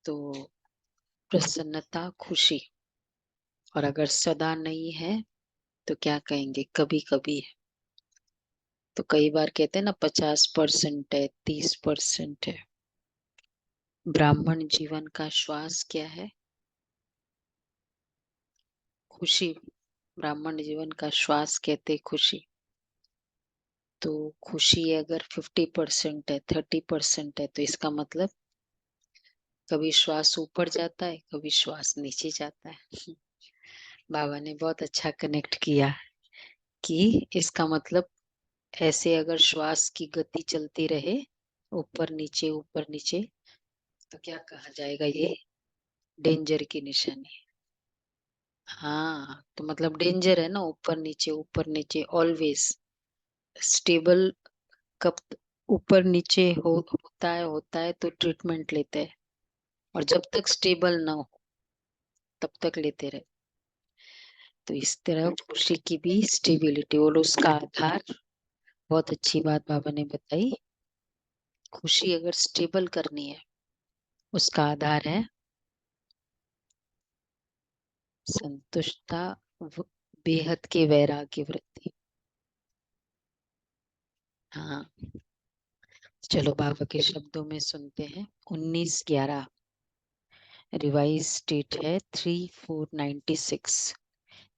तो प्रसन्नता, खुशी। और अगर सदा नहीं है तो क्या कहेंगे? कभी कभी है। तो कई बार कहते हैं ना 50% है, 30% है। ब्राह्मण जीवन का श्वास क्या है? खुशी। ब्राह्मण जीवन का श्वास कहते खुशी। तो खुशी अगर 50% है, 30% है, तो इसका मतलब कभी श्वास ऊपर जाता है, कभी श्वास नीचे जाता है। बाबा ने बहुत अच्छा कनेक्ट किया कि इसका मतलब ऐसे अगर श्वास की गति चलती रहे ऊपर नीचे, तो क्या कहा जाएगा? ये डेंजर की निशानी। हाँ, तो मतलब डेंजर है ना, ऊपर नीचे ऑलवेज। स्टेबल कब ऊपर नीचे होता है तो ट्रीटमेंट लेते हैं। और जब तक स्टेबल ना हो तब तक लेते रहे। तो इस तरह खुशी की भी स्टेबिलिटी और उसका आधार, बहुत अच्छी बात बाबा ने बताई। खुशी अगर स्टेबल करनी है, उसका आधार है संतुष्टता, बेहद के वैराग्य वृत्ति। हाँ, चलो बाबा के शब्दों में सुनते हैं। 19/11 रिवाइज डेट है 3/4/96।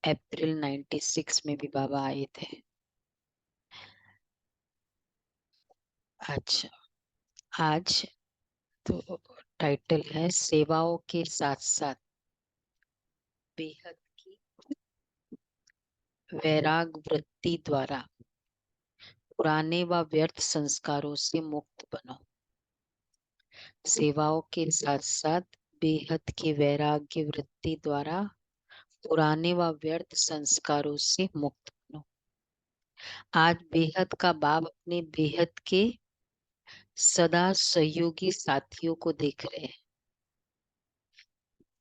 अप्रैल 96 में भी बाबा आए थे। अच्छा, आज तो टाइटल है सेवाओं के साथ साथ बेहद की वैराग वृत्ति द्वारा पुराने व व्यर्थ संस्कारों से मुक्त बनो। सेवाओं के साथ साथ बेहद के वैराग्य वृत्ति द्वारा पुराने व व्यर्थ संस्कारों से मुक्त बनो। आज बेहद का बाप अपने बेहद के सदा सहयोगी साथियों को देख रहे हैं।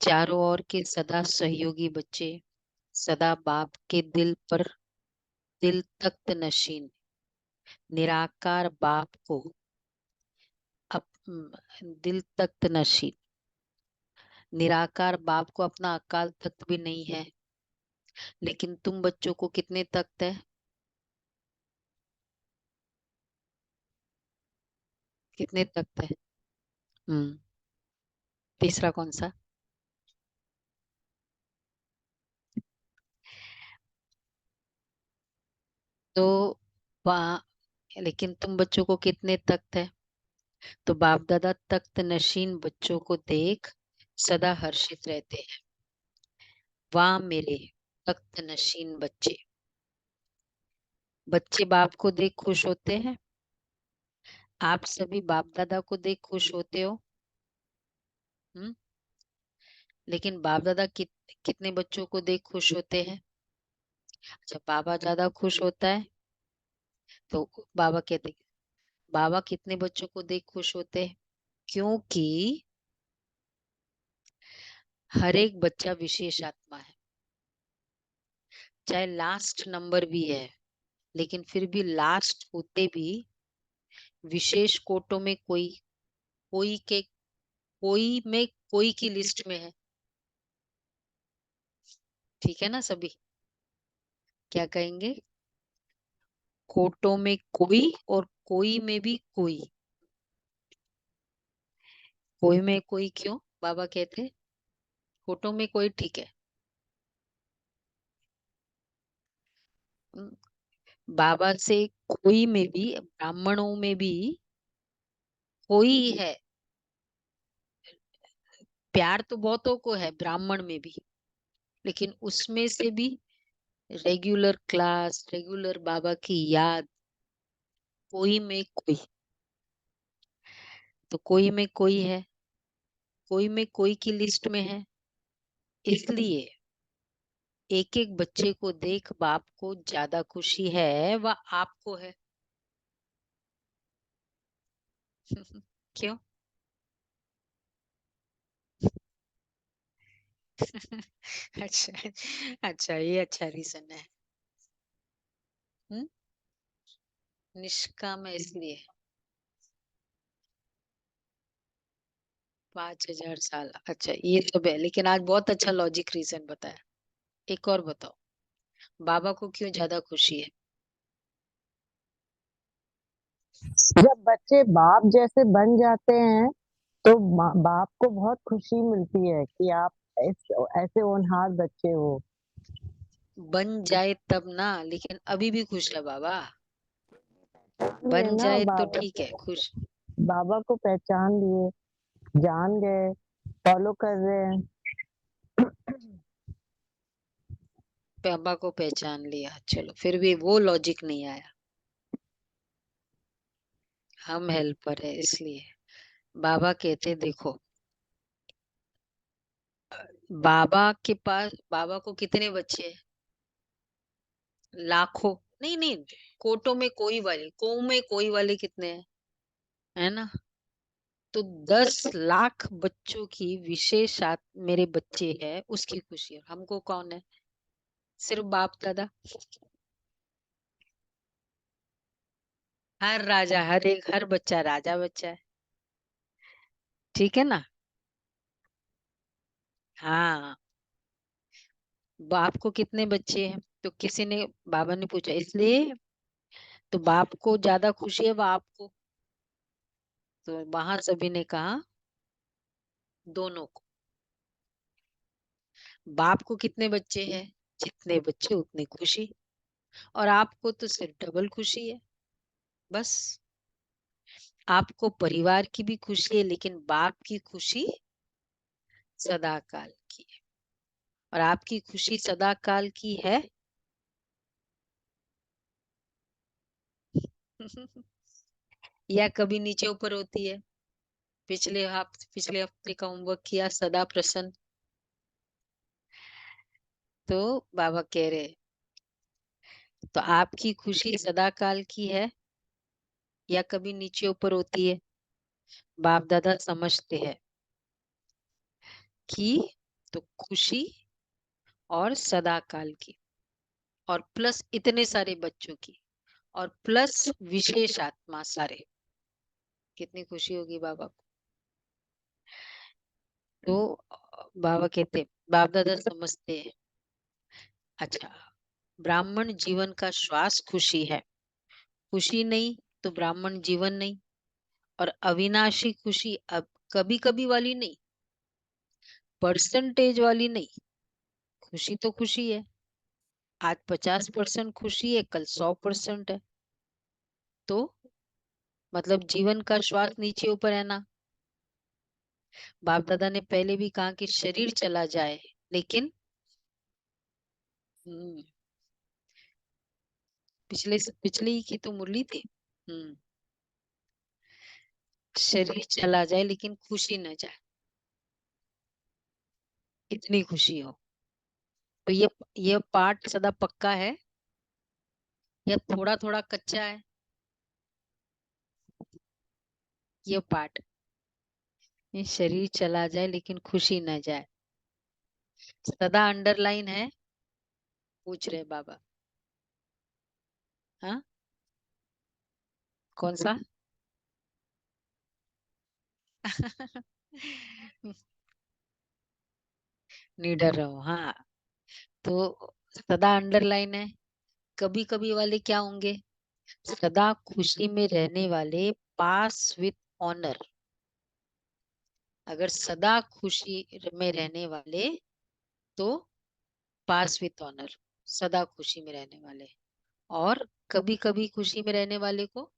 चारों ओर के सदा सहयोगी बच्चे सदा बाप के दिल तख्त नशीन निराकार बाप को दिल तख्त नशीन निराकार बाप को अपना अकाल तख्त भी नहीं है। लेकिन तुम बच्चों को कितने तख्त है? कितने तख्त है? हम्म। तीसरा कौन सा? तो वहाँ, लेकिन तुम बच्चों को कितने तख्त है? तो बाप दादा तख्त नशीन बच्चों को देख सदा हर्षित रहते हैं। वाह मेरे तख्त नशीन बच्चे। बच्चे बाप को देख खुश होते हैं। आप सभी बाप दादा को देख खुश होते हो। हम्म। लेकिन बाप दादा कितने बच्चों को देख खुश होते हैं? जब बाबा ज्यादा खुश होता है तो बाबा कहते हैं, बाबा कितने बच्चों को देख खुश होते हैं? क्योंकि हर एक बच्चा विशेष आत्मा है। चाहे लास्ट नंबर भी है, लेकिन फिर भी लास्ट होते भी विशेष कोटों में कोई के कोई में कोई की लिस्ट में है। ठीक है ना सभी? क्या कहेंगे? कोटों में कोई और कोई में भी कोई। कोई में कोई क्यों बाबा कहते? कोटों में कोई ठीक है। बाबा से कोई में भी, ब्राह्मणों में भी कोई है। प्यार तो बहुतों को है ब्राह्मण में भी, लेकिन उसमें से भी रेगुलर क्लास, रेगुलर बाबा की याद, कोई में कोई। तो कोई में कोई है, कोई में कोई की लिस्ट में है। इसलिए एक एक बच्चे को देख बाप को ज्यादा खुशी है व आपको है। क्यों? अच्छा, अच्छा, ये अच्छा रीजन है। हम्म। निष्काम है इसलिए। 5,000 साल, अच्छा ये सब है, लेकिन आज बहुत अच्छा लॉजिक रीजन बताया। एक और बताओ, बाबा को क्यों ज्यादा खुशी है? जब बच्चे बाप जैसे बन जाते हैं तो बाप को बहुत खुशी मिलती है कि आप ऐसे होनहार बच्चे हो। बन जाए तब ना, लेकिन अभी भी खुश है बाबा। लिए बन ना जाए तो बाबा ठीक है, खुश। बाबा को पहचान लिए, जान गए, फॉलो कर रहे हैं। बाबा को पहचान लिया, चलो फिर भी वो लॉजिक नहीं आया। हम हेल्पर है इसलिए। बाबा कहते देखो, बाबा के पास, बाबा को कितने बच्चे हैं? लाखों, नहीं नहीं, कोटों में कोई वाले, को में कोई वाले कितने हैं, है ना? तो 10 लाख बच्चों की विशेष मेरे बच्चे हैं उसकी खुशी है। हमको कौन है? सिर्फ बाप दादा। हर राजा, हर एक, हर बच्चा राजा बच्चा है, ठीक है ना? हाँ। बाप को कितने बच्चे हैं? तो किसी ने, बाबा ने पूछा इसलिए, तो बाप को ज्यादा खुशी है बाप को। तो वहां सभी ने कहा दोनों को। बाप को कितने बच्चे हैं? जितने बच्चे उतनी खुशी। और आपको तो सिर्फ डबल खुशी है, बस। आपको परिवार की भी खुशी है, लेकिन बाप की खुशी सदा काल की है। और आपकी खुशी सदा काल की है। या कभी नीचे ऊपर होती है? पिछले हफ्ते का होमवर्क किया, सदा प्रसन्न। तो बाबा कह रहे, तो आपकी खुशी सदा काल की है या कभी नीचे ऊपर होती है? बाप दादा समझते हैं कि तो खुशी और सदा काल की, और प्लस इतने सारे बच्चों की, और प्लस विशेष आत्मा सारे, कितनी खुशी होगी बाबा को। तो बाबा कहते, बाप दादा समझते हैं। अच्छा, ब्राह्मण जीवन का श्वास खुशी है। खुशी नहीं तो ब्राह्मण जीवन नहीं। और अविनाशी खुशी अब कभी कभी वाली नहीं, परसेंटेज वाली नहीं। खुशी तो खुशी है। आज 50% खुशी है, कल 100% है। तो मतलब जीवन का श्वास नीचे ऊपर है ना। बाप दादा ने पहले भी कहा कि शरीर चला जाए, लेकिन हम्म, पिछले ही की तो मुरली थी। हम्म, शरीर चला जाए लेकिन खुशी न जाए, इतनी खुशी हो। तो ये पार्ट सदा पक्का है या थोड़ा थोड़ा कच्चा है? ये पार्ट, ये शरीर चला जाए लेकिन खुशी न जाए, सदा अंडरलाइन है, पूछ रहे बाबा। हाँ, कौन सा? निडर रहो, हाँ। तो सदा अंडरलाइन है। कभी कभी वाले क्या होंगे? सदा खुशी में रहने वाले, पास विथ ऑनर। अगर सदा खुशी में रहने वाले तो पास विथ ऑनर, सदा खुशी में रहने वाले। और कभी कभी खुशी में रहने वाले को,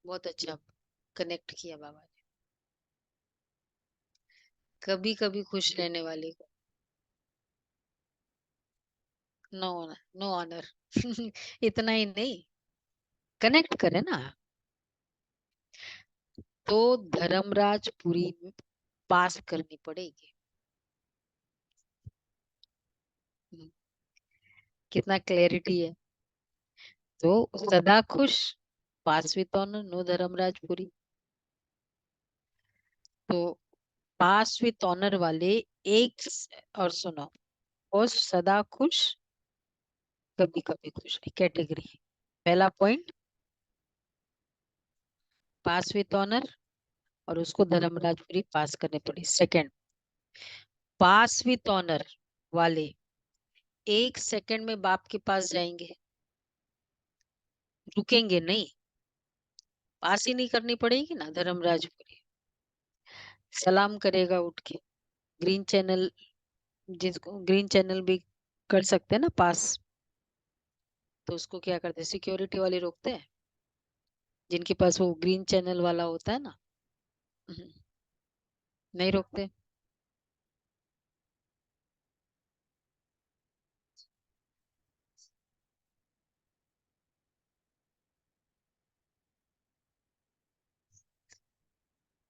बहुत अच्छा कनेक्ट किया बाबा ने, कभी कभी खुश रहने वाले को नो, नो ऑनर। इतना ही नहीं, कनेक्ट करे ना। तो धर्मराज पूरी पास करनी पड़ेगी। हम्म, कितना क्लैरिटी है। तो सदा खुश, पास विथ ऑनर, नो धर्मराजपुरी। तो पास विथ ऑनर वाले एक, और सुनो, और सदा खुश, कभी कभी खुश कैटेगरी। पहला पॉइंट, पास विथ ऑनर, और उसको धर्मराजपुरी पास करने पड़ी। सेकंड, पास विथ ऑनर वाले 1 सेकंड में बाप के पास जाएंगे, रुकेंगे नहीं, पास ही नहीं करनी पड़ेगी ना धर्मराजपुरी। सलाम करेगा उठ के, ग्रीन चैनल, जिसको ग्रीन चैनल भी कर सकते हैं ना पास, तो उसको क्या करते हैं, सिक्योरिटी वाले रोकते हैं, जिनके पास वो ग्रीन चैनल वाला होता है ना, नहीं रोकते।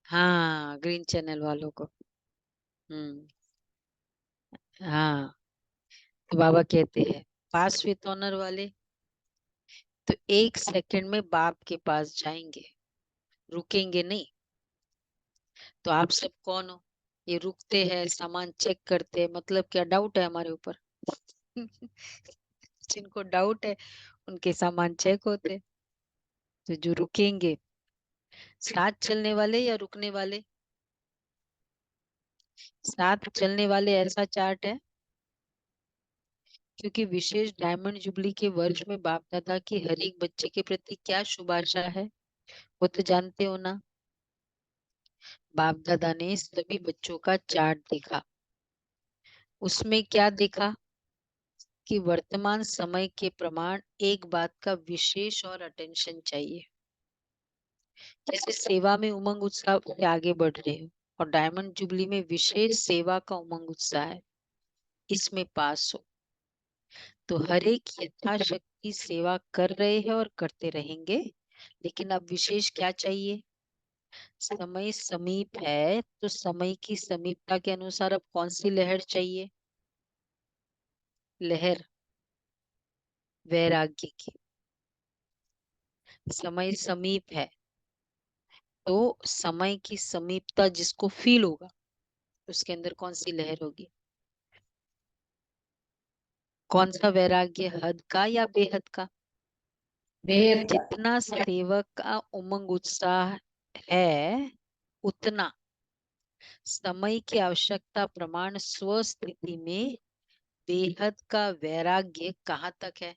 हाँ, ग्रीन चैनल वालों को। हम्म। हाँ, तो बाबा कहते हैं पास विथ ऑनर वाले तो 1 सेकंड में बाप के पास जाएंगे, रुकेंगे नहीं। तो आप सब कौन हो, ये रुकते हैं, सामान चेक करते हैं, मतलब क्या डाउट है हमारे ऊपर? जिनको डाउट है उनके सामान चेक होते हैं। तो जो रुकेंगे, साथ चलने वाले या रुकने वाले? साथ चलने वाले, ऐसा चार्ट है क्योंकि विशेष डायमंड जुबली के वर्ष में बाप दादा की हर एक बच्चे के प्रति क्या शुभ आशा है, वो तो जानते हो ना। बाप दादा ने सभी बच्चों का चार्ट देखा, उसमें क्या देखा कि वर्तमान समय के प्रमाण एक बात का विशेष और अटेंशन चाहिए। जैसे सेवा में उमंग उत्साह से आगे बढ़ रहे हो और डायमंड जुबली में विशेष सेवा का उमंग उत्साह है, इसमें पास हो तो हर एक यथाशक्ति सेवा कर रहे हैं और करते रहेंगे। लेकिन अब विशेष क्या चाहिए, समय समीप है तो समय की समीपता के अनुसार अब कौन सी लहर चाहिए, लहर वैराग्य की। समय समीप है तो समय की समीपता जिसको फील होगा उसके अंदर कौन सी लहर होगी, कौन सा वैराग्य, हद का या बेहद का? बेहद का। जितना सेवक का उमंग उत्साह है उतना समय की आवश्यकता प्रमाण स्व स्थिति में बेहद का वैराग्य कहाँ तक है?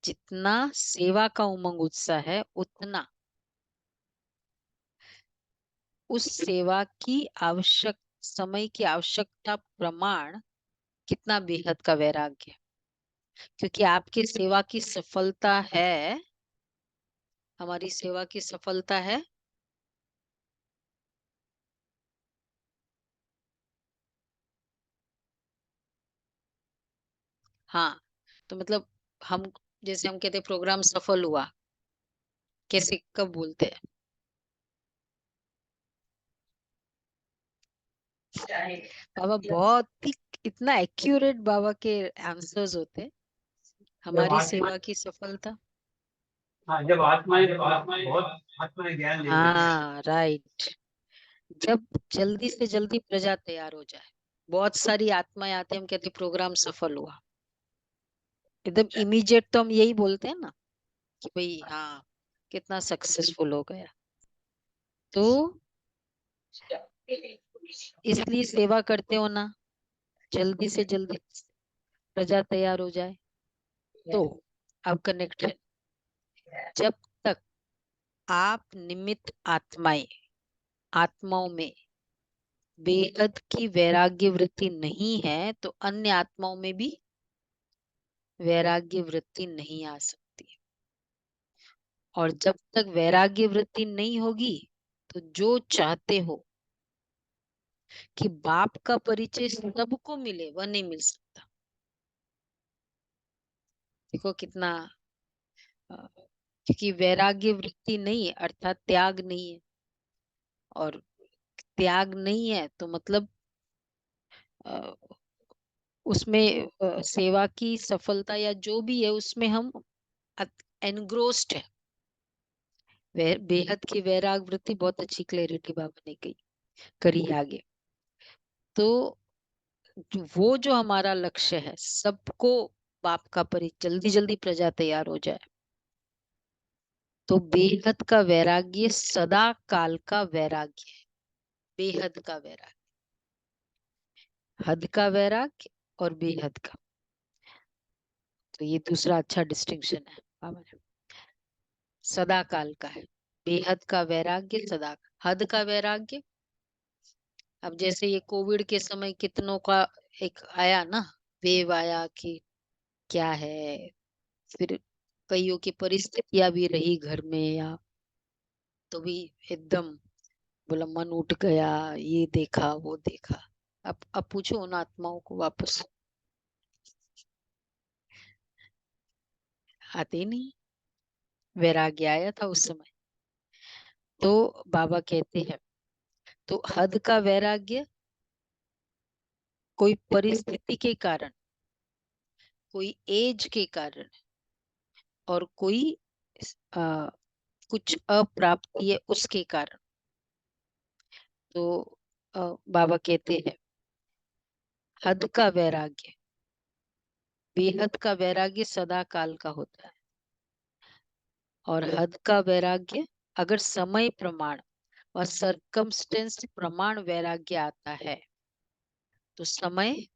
जितना सेवा का उमंग उत्साह है उतना उस सेवा की आवश्यक समय की आवश्यकता प्रमाण कितना बेहद का वैराग्य। क्योंकि आपकी सेवा की सफलता है, हमारी सेवा की सफलता है, हाँ। तो मतलब हम, जैसे हम कहते हैं प्रोग्राम सफल हुआ, कैसे कब बोलते हैं? बाबा बहुत ही, इतना एक्यूरेट बाबा के आंसर्स होते हैं। हमारी सेवा की सफलता, हाँ, जब आत्माएं बहुत आत्माएं ज्ञान ले रही हैं। हाँ राइट, जब जल्दी से जल्दी प्रजा तैयार हो जाए, बहुत सारी आत्माएं आती है, हम कहते हैं प्रोग्राम सफल हुआ, एकदम इमीडिएट तो हम यही बोलते हैं ना कि भाई हाँ कितना सक्सेसफुल हो गया। तो इसलिए सेवा करते हो ना, जल्दी से जल्दी प्रजा तैयार हो जाए। तो अब कनेक्ट है, जब तक आप निमित्त आत्माएं, आत्माओं में बेहद की वैराग्य वृत्ति नहीं है तो अन्य आत्माओं में भी वैराग्य वृत्ति नहीं आ सकती। और जब तक वैराग्य वृत्ति नहीं होगी तो जो चाहते हो कि बाप का परिचय सबको मिले वह नहीं मिल सकता। देखो कितना, क्योंकि वैराग्य वृत्ति नहीं है अर्थात त्याग नहीं है, और त्याग नहीं है तो मतलब अ, उसमें सेवा की सफलता या जो भी है उसमें हम एनग्रोस्ड है। बेहद की वैराग वृत्ति, बहुत अच्छी क्लैरिटी बाबा ने करी है आगे। तो वो जो हमारा लक्ष्य है, सबको बाप का परिचय, जल्दी जल्दी प्रजा तैयार हो जाए, तो बेहद का वैराग्य सदा काल का वैराग्य है। बेहद का वैराग्य, हद का वैराग्य और बेहद का। तो ये दूसरा अच्छा डिस्टिंक्शन है बाबा ने। सदा काल का है बेहद का वैराग्य, सदा हद का वैराग्य। अब जैसे ये कोविड के समय कितनों का एक आया ना, वेव आया कि क्या है, फिर कईयों की परिस्थितियां भी रही घर में, या तो भी एकदम बोला मन उठ गया, ये देखा वो देखा। अब पूछो उन आत्माओं को वापस, आते ही नहीं। वैराग्य आया था उस समय। तो बाबा कहते हैं, तो हद का वैराग्य कोई परिस्थिति के कारण, कोई एज के कारण, और कोई आ, कुछ अप्राप्ति है उसके कारण। तो बाबा कहते हैं हद का वैराग्य, बेहद का वैराग्य सदा काल का होता है, और हद का वैराग्य अगर समय प्रमाण और सरकमस्टेंस प्रमाण वैराग्य आता है तो समय,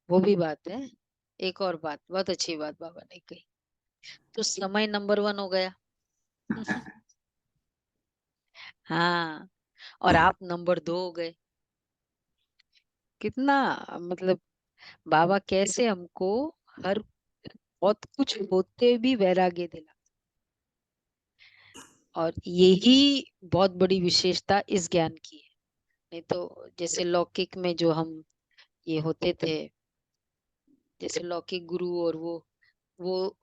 वो भी बात है। एक और बात, बहुत अच्छी बात बाबा ने कही, तो समय नंबर 1 हो गया। हाँ, और आप नंबर 2 हो गए। कितना मतलब बाबा कैसे हमको हर बहुत कुछ होते भी वैराग्य दिला, और यही बहुत बड़ी विशेषता इस ज्ञान की है। नहीं तो जैसे लौकिक में जो हम ये होते थे, जैसे लौकिक गुरु, और वो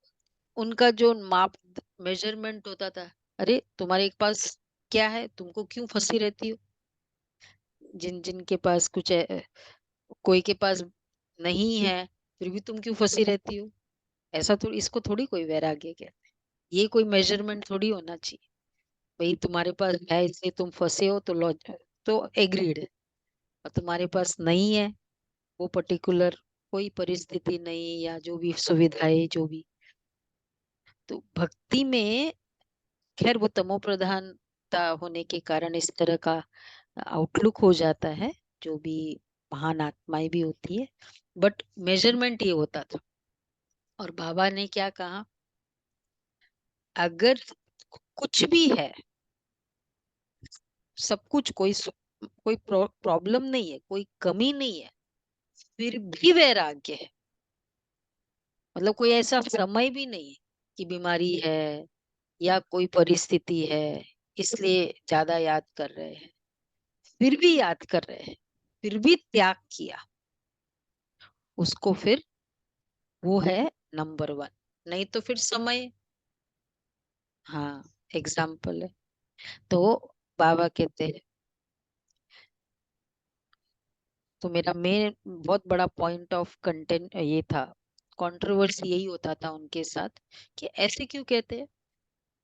उनका जो माप मेजरमेंट होता था, अरे तुम्हारे पास क्या है, तुमको क्यों फंसी रहती हो, जिन जिन के पास कुछ है, कोई के पास नहीं है फिर भी तुम क्यों फंसी रहती हो। ऐसा तो इसको थोड़ी कोई वैराग्य कहते हैं। ये कोई मेजरमेंट थोड़ी होना चाहिए, भाई तुम्हारे पास है इसलिए तुम फंसे हो, तो तो एग्रीड है। और तुम्हारे पास नहीं है, वो पर्टिकुलर कोई परिस्थिति नहीं, या जो भी सुविधाएं जो भी, तो भक्ति में खैर वो तमो प्रधानता होने के कारण इस तरह का आउटलुक हो जाता है, जो भी महान आत्माएं भी होती है, बट मेजरमेंट ये होता था। और बाबा ने क्या कहा, अगर कुछ भी है, सब कुछ, कोई प्रॉब्लम नहीं है, कोई कमी नहीं है, फिर भी वैराग्य है, मतलब कोई ऐसा समय भी नहीं है कि बीमारी है या कोई परिस्थिति है इसलिए ज्यादा याद कर रहे हैं, फिर भी याद कर रहे हैं, फिर भी त्याग किया, उसको फिर वो है नंबर 1। नहीं तो फिर समय, हाँ, एग्जाम्पल है। तो बाबा कहते हैं, तो मेरा मेन बहुत बड़ा पॉइंट ऑफ कंटेंट ये था, कंट्रोवर्सी यही होता था उनके साथ, कि ऐसे क्यों कहते हैं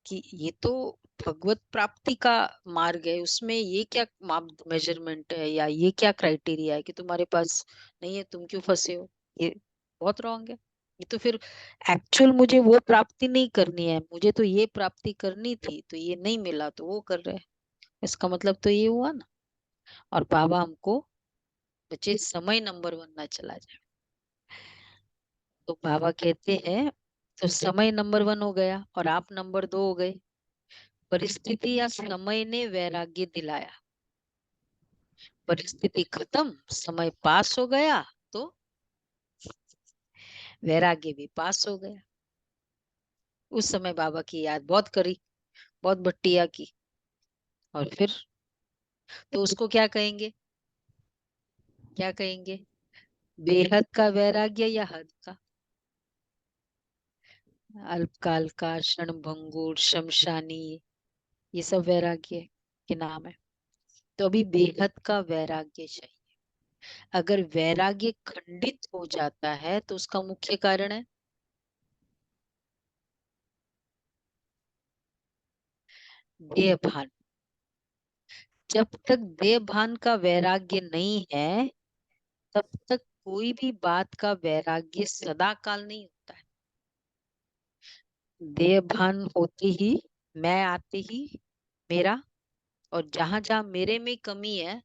कि ये तो भगवत प्राप्ति का मार्ग है, उसमें ये क्या माप मेजरमेंट है, या ये क्या क्राइटेरिया है कि तुम्हारे पास नहीं है तुम क्यों फंसे हो। ये बहुत रॉन्ग है। ये तो फिर एक्चुअल मुझे वो प्राप्ति नहीं करनी है, मुझे तो ये प्राप्ति करनी थी, तो ये नहीं मिला तो वो कर रहे हैं, इसका मतलब तो ये हुआ ना। और बाबा हमको बच्चे समय नंबर 1 ना चला जाए। तो बाबा कहते हैं, तो समय नंबर 1 हो गया और आप नंबर 2 हो गए। परिस्थिति या समय ने वैराग्य दिलाया, परिस्थिति खत्म, समय पास हो गया, तो वैराग्य भी पास हो गया। उस समय बाबा की याद बहुत करी, बहुत भट्टिया की, और फिर तो उसको क्या कहेंगे, क्या कहेंगे, बेहद का वैराग्य या हद का, अल्पकाल का, क्षणभंगुर, शमशानी, ये सब वैराग्य के नाम है। तो अभी बेहद का वैराग्य चाहिए। अगर वैराग्य खंडित हो जाता है तो उसका मुख्य कारण है देह भान। जब तक देह भान का वैराग्य नहीं है, तब तक कोई भी बात का वैराग्य सदा काल नहीं होता है। देह भान होते ही मैं आते ही मेरा, और जहां जहां मेरे में कमी है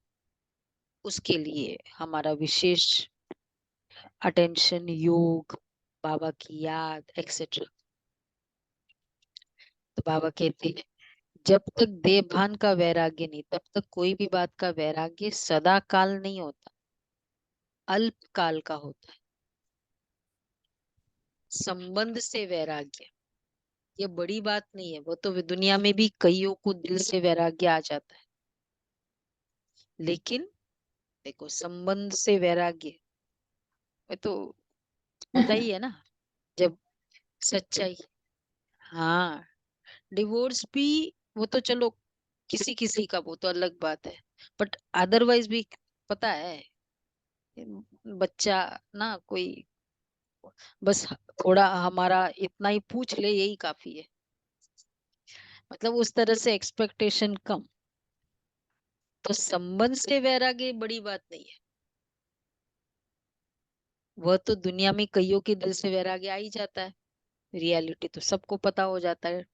उसके लिए हमारा विशेष अटेंशन, योग, बाबा की याद, एक्सेट्रा। तो बाबा कहते हैं जब तक देह भान का वैराग्य नहीं, तब तक कोई भी बात का वैराग्य सदा काल नहीं होता, अल्प काल का होता है। संबंध से वैराग्य ये बड़ी बात नहीं है, वो तो दुनिया में भी कईयों को दिल से वैराग्य आ जाता है, लेकिन देखो संबंध से वैराग्य ये तो होता ही है ना, जब सच्चाई। हाँ, डिवोर्स भी वो तो चलो किसी किसी का, वो तो अलग बात है, बट अदरवाइज भी पता है, बच्चा ना कोई बस थोड़ा हमारा इतना ही पूछ ले यही काफी है, मतलब उस तरह से एक्सपेक्टेशन कम। तो संबंध से वैराग्य बड़ी बात नहीं है, वह तो दुनिया में कईयों के दिल से वैराग्य आ ही जाता है, रियलिटी तो सबको पता हो जाता है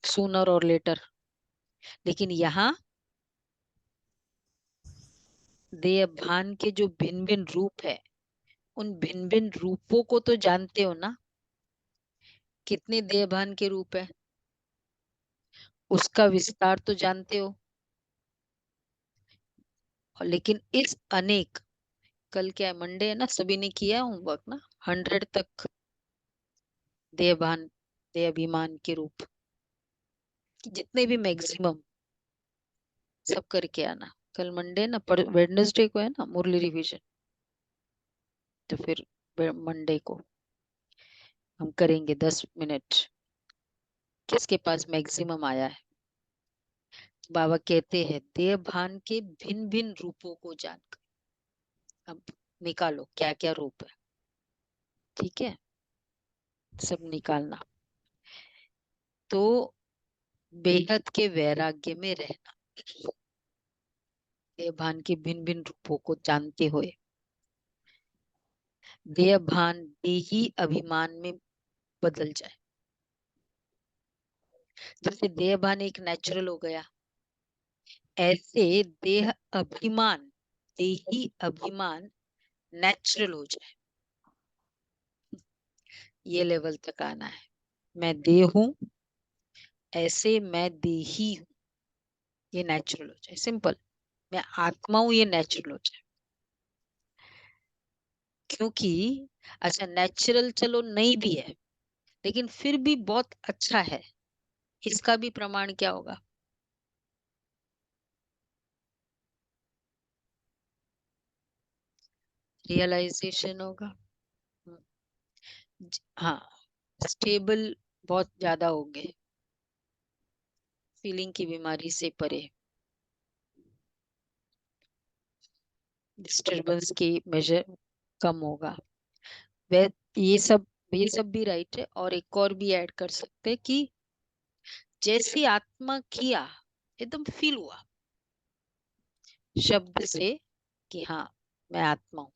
सूनर और लेटर। लेकिन यहाँ देह भान के जो भिन्न भिन्न रूप है, उन भिन्न भिन्न रूपों को तो जानते हो ना, कितने देह भान के रूप है उसका विस्तार तो जानते हो। और लेकिन इस अनेक, कल क्या है, मंडे है ना, सभी ने किया होमवर्क ना, 100 तक देह भान, देह अभिमान के रूप जितने भी मैक्सिमम सब करके आना। कल मंडे ना, पर वेडनेसडे को है ना मुरली रिवीजन, तो फिर मंडे को हम करेंगे 10 मिनट, किसके पास मैक्सिमम आया है। बाबा कहते हैं देह भान के भिन्न भिन्न रूपों को जानकर अब निकालो क्या क्या रूप है, ठीक है, सब निकालना। तो बेहद के वैराग्य में रहना, देह भान के भिन्न भिन्न रूपों को जानते हुए देह भान देही अभिमान में बदल जाए। जैसे देह भान एक नेचुरल हो गया, ऐसे देह अभिमान, देही अभिमान नेचुरल हो जाए, ये लेवल तक आना है। मैं देह हूं, ऐसे मैं देही हूं, ये नेचुरल हो जाए, सिंपल। मैं आत्मा हूं, ये नेचुरल हो जाए। क्योंकि अच्छा नेचुरल चलो नहीं भी है, लेकिन फिर भी बहुत अच्छा है, इसका भी प्रमाण क्या होगा? रियलाइजेशन होगा। हम्म, हाँ, स्टेबल बहुत ज्यादा हो गए, फीलिंग की बीमारी से परे, डिस्टरबेंस की मेजर कम होगा। वे ये सब भी राइट है, और एक और भी ऐड कर सकते हैं कि जैसी आत्मा किया एकदम फील हुआ शब्द से कि हाँ मैं आत्मा हूँ,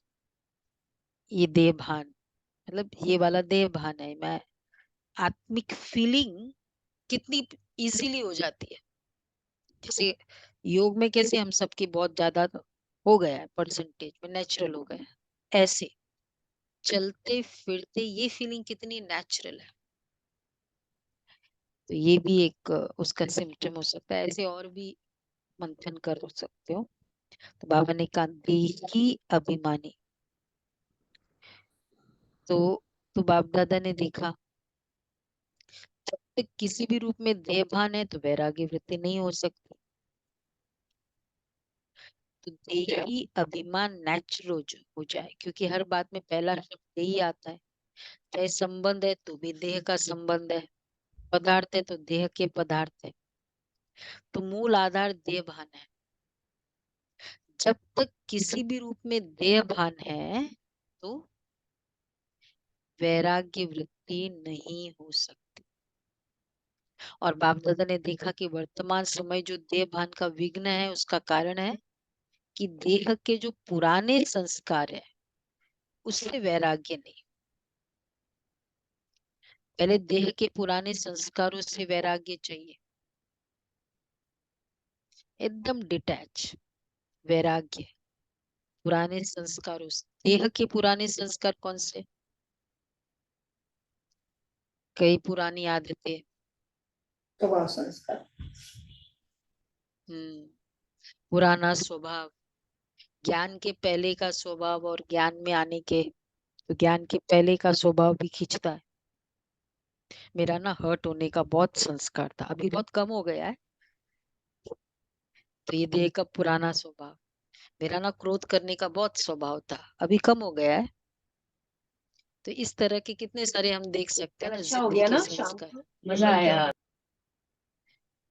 ये देह भान, मतलब ये वाला देह भान है मैं, आत्मिक फीलिंग कितनी इजीली हो जाती है। जैसे योग में कैसे हम सबकी बहुत ज्यादा हो गया है, परसेंटेज में नेचुरल हो गया है, ऐसे चलते फिरते ये फीलिंग कितनी नेचुरल है। तो ये भी एक उसका सिम्टम हो सकता है, ऐसे और भी मंथन कर सकते हो। तो बाबा ने कहा देही अभिमानी, तो बाप दादा ने देखा जब तक किसी भी रूप में देह भान है तो वैराग्य वृत्ति नहीं हो सकती। तो देही अभिमान नेचुरल हो जाए, क्योंकि हर बात में पहला शब्द देही आता है। चाहे संबंध है तो भी देह का संबंध है, पदार्थ है तो देह के पदार्थ है, तो मूल आधार देह भान है। जब तक किसी भी रूप में देह भान है तो वैराग्य वृत्ति नहीं हो सकती। और बाप दादा ने देखा कि वर्तमान समय जो देह भान का विघ्न है, उसका कारण है कि देह के जो पुराने संस्कार है उससे वैराग्य नहीं। पहले देह के पुराने संस्कारों से वैराग्य चाहिए, एकदम डिटैच वैराग्य पुराने संस्कारों से। देह के पुराने संस्कार कौन से? कई पुरानी आदतें, स्वभाव संस्कार, पुराना स्वभाव, ज्ञान के पहले का स्वभाव और ज्ञान में आने के, तो ज्ञान के पहले का स्वभाव भी खींचता है। मेरा ना हर्ट होने का बहुत संस्कार था, अभी बहुत कम हो गया है। तो ये देह का पुराना स्वभाव। मेरा ना क्रोध करने का बहुत स्वभाव था, अभी कम हो गया है। तो इस तरह के कितने सारे हम देख सकते हैं ना, अच्छा हो जिद्दी गया के ना, संस्कार। मजा आया।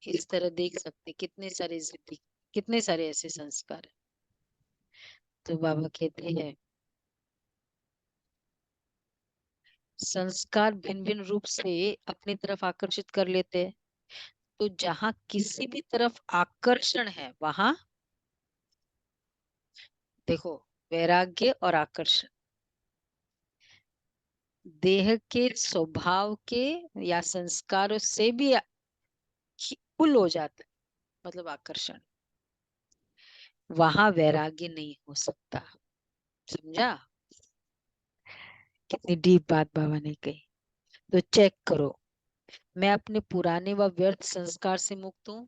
इस तरह देख सकते कितने सारे जिद्दी, कितने सारे ऐसे संस्कार है। तो बाबा कहते हैं संस्कार भिन्न भिन्न रूप से अपनी तरफ आकर्षित कर लेते हैं। तो जहां किसी भी तरफ आकर्षण है वहां देखो वैराग्य और आकर्षण देह के स्वभाव के या संस्कारों से भी पुल हो जाता है, मतलब आकर्षण। वहां वैराग्य नहीं हो सकता। समझा कितनी डीप बात बाबा ने कही? तो चेक करो, मैं अपने पुराने व व्यर्थ संस्कार से मुक्त हूं।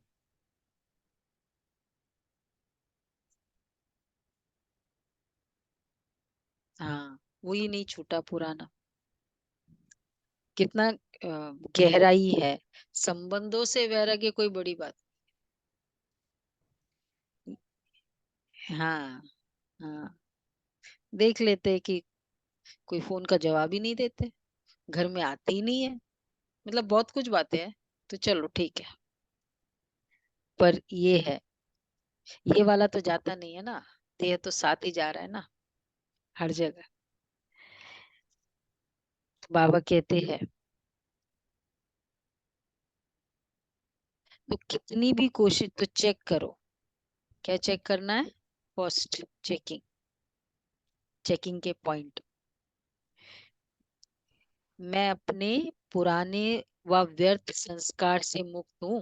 हाँ, वही नहीं छूटा पुराना। कितना गहराई है। संबंधों से वैराग्य कोई बड़ी बात। हाँ हाँ, देख लेते हैं कि कोई फोन का जवाब ही नहीं देते, घर में आते ही नहीं है, मतलब बहुत कुछ बातें हैं। तो चलो ठीक है, पर ये है, ये वाला तो जाता नहीं है ना, देह तो साथ ही जा रहा है ना हर जगह। बाबा कहते हैं तो कितनी भी कोशिश, तो चेक करो। क्या चेक करना है? फर्स्ट चेकिंग, चेकिंग के पॉइंट। मैं अपने पुराने व व्यर्थ संस्कार से मुक्त हूं।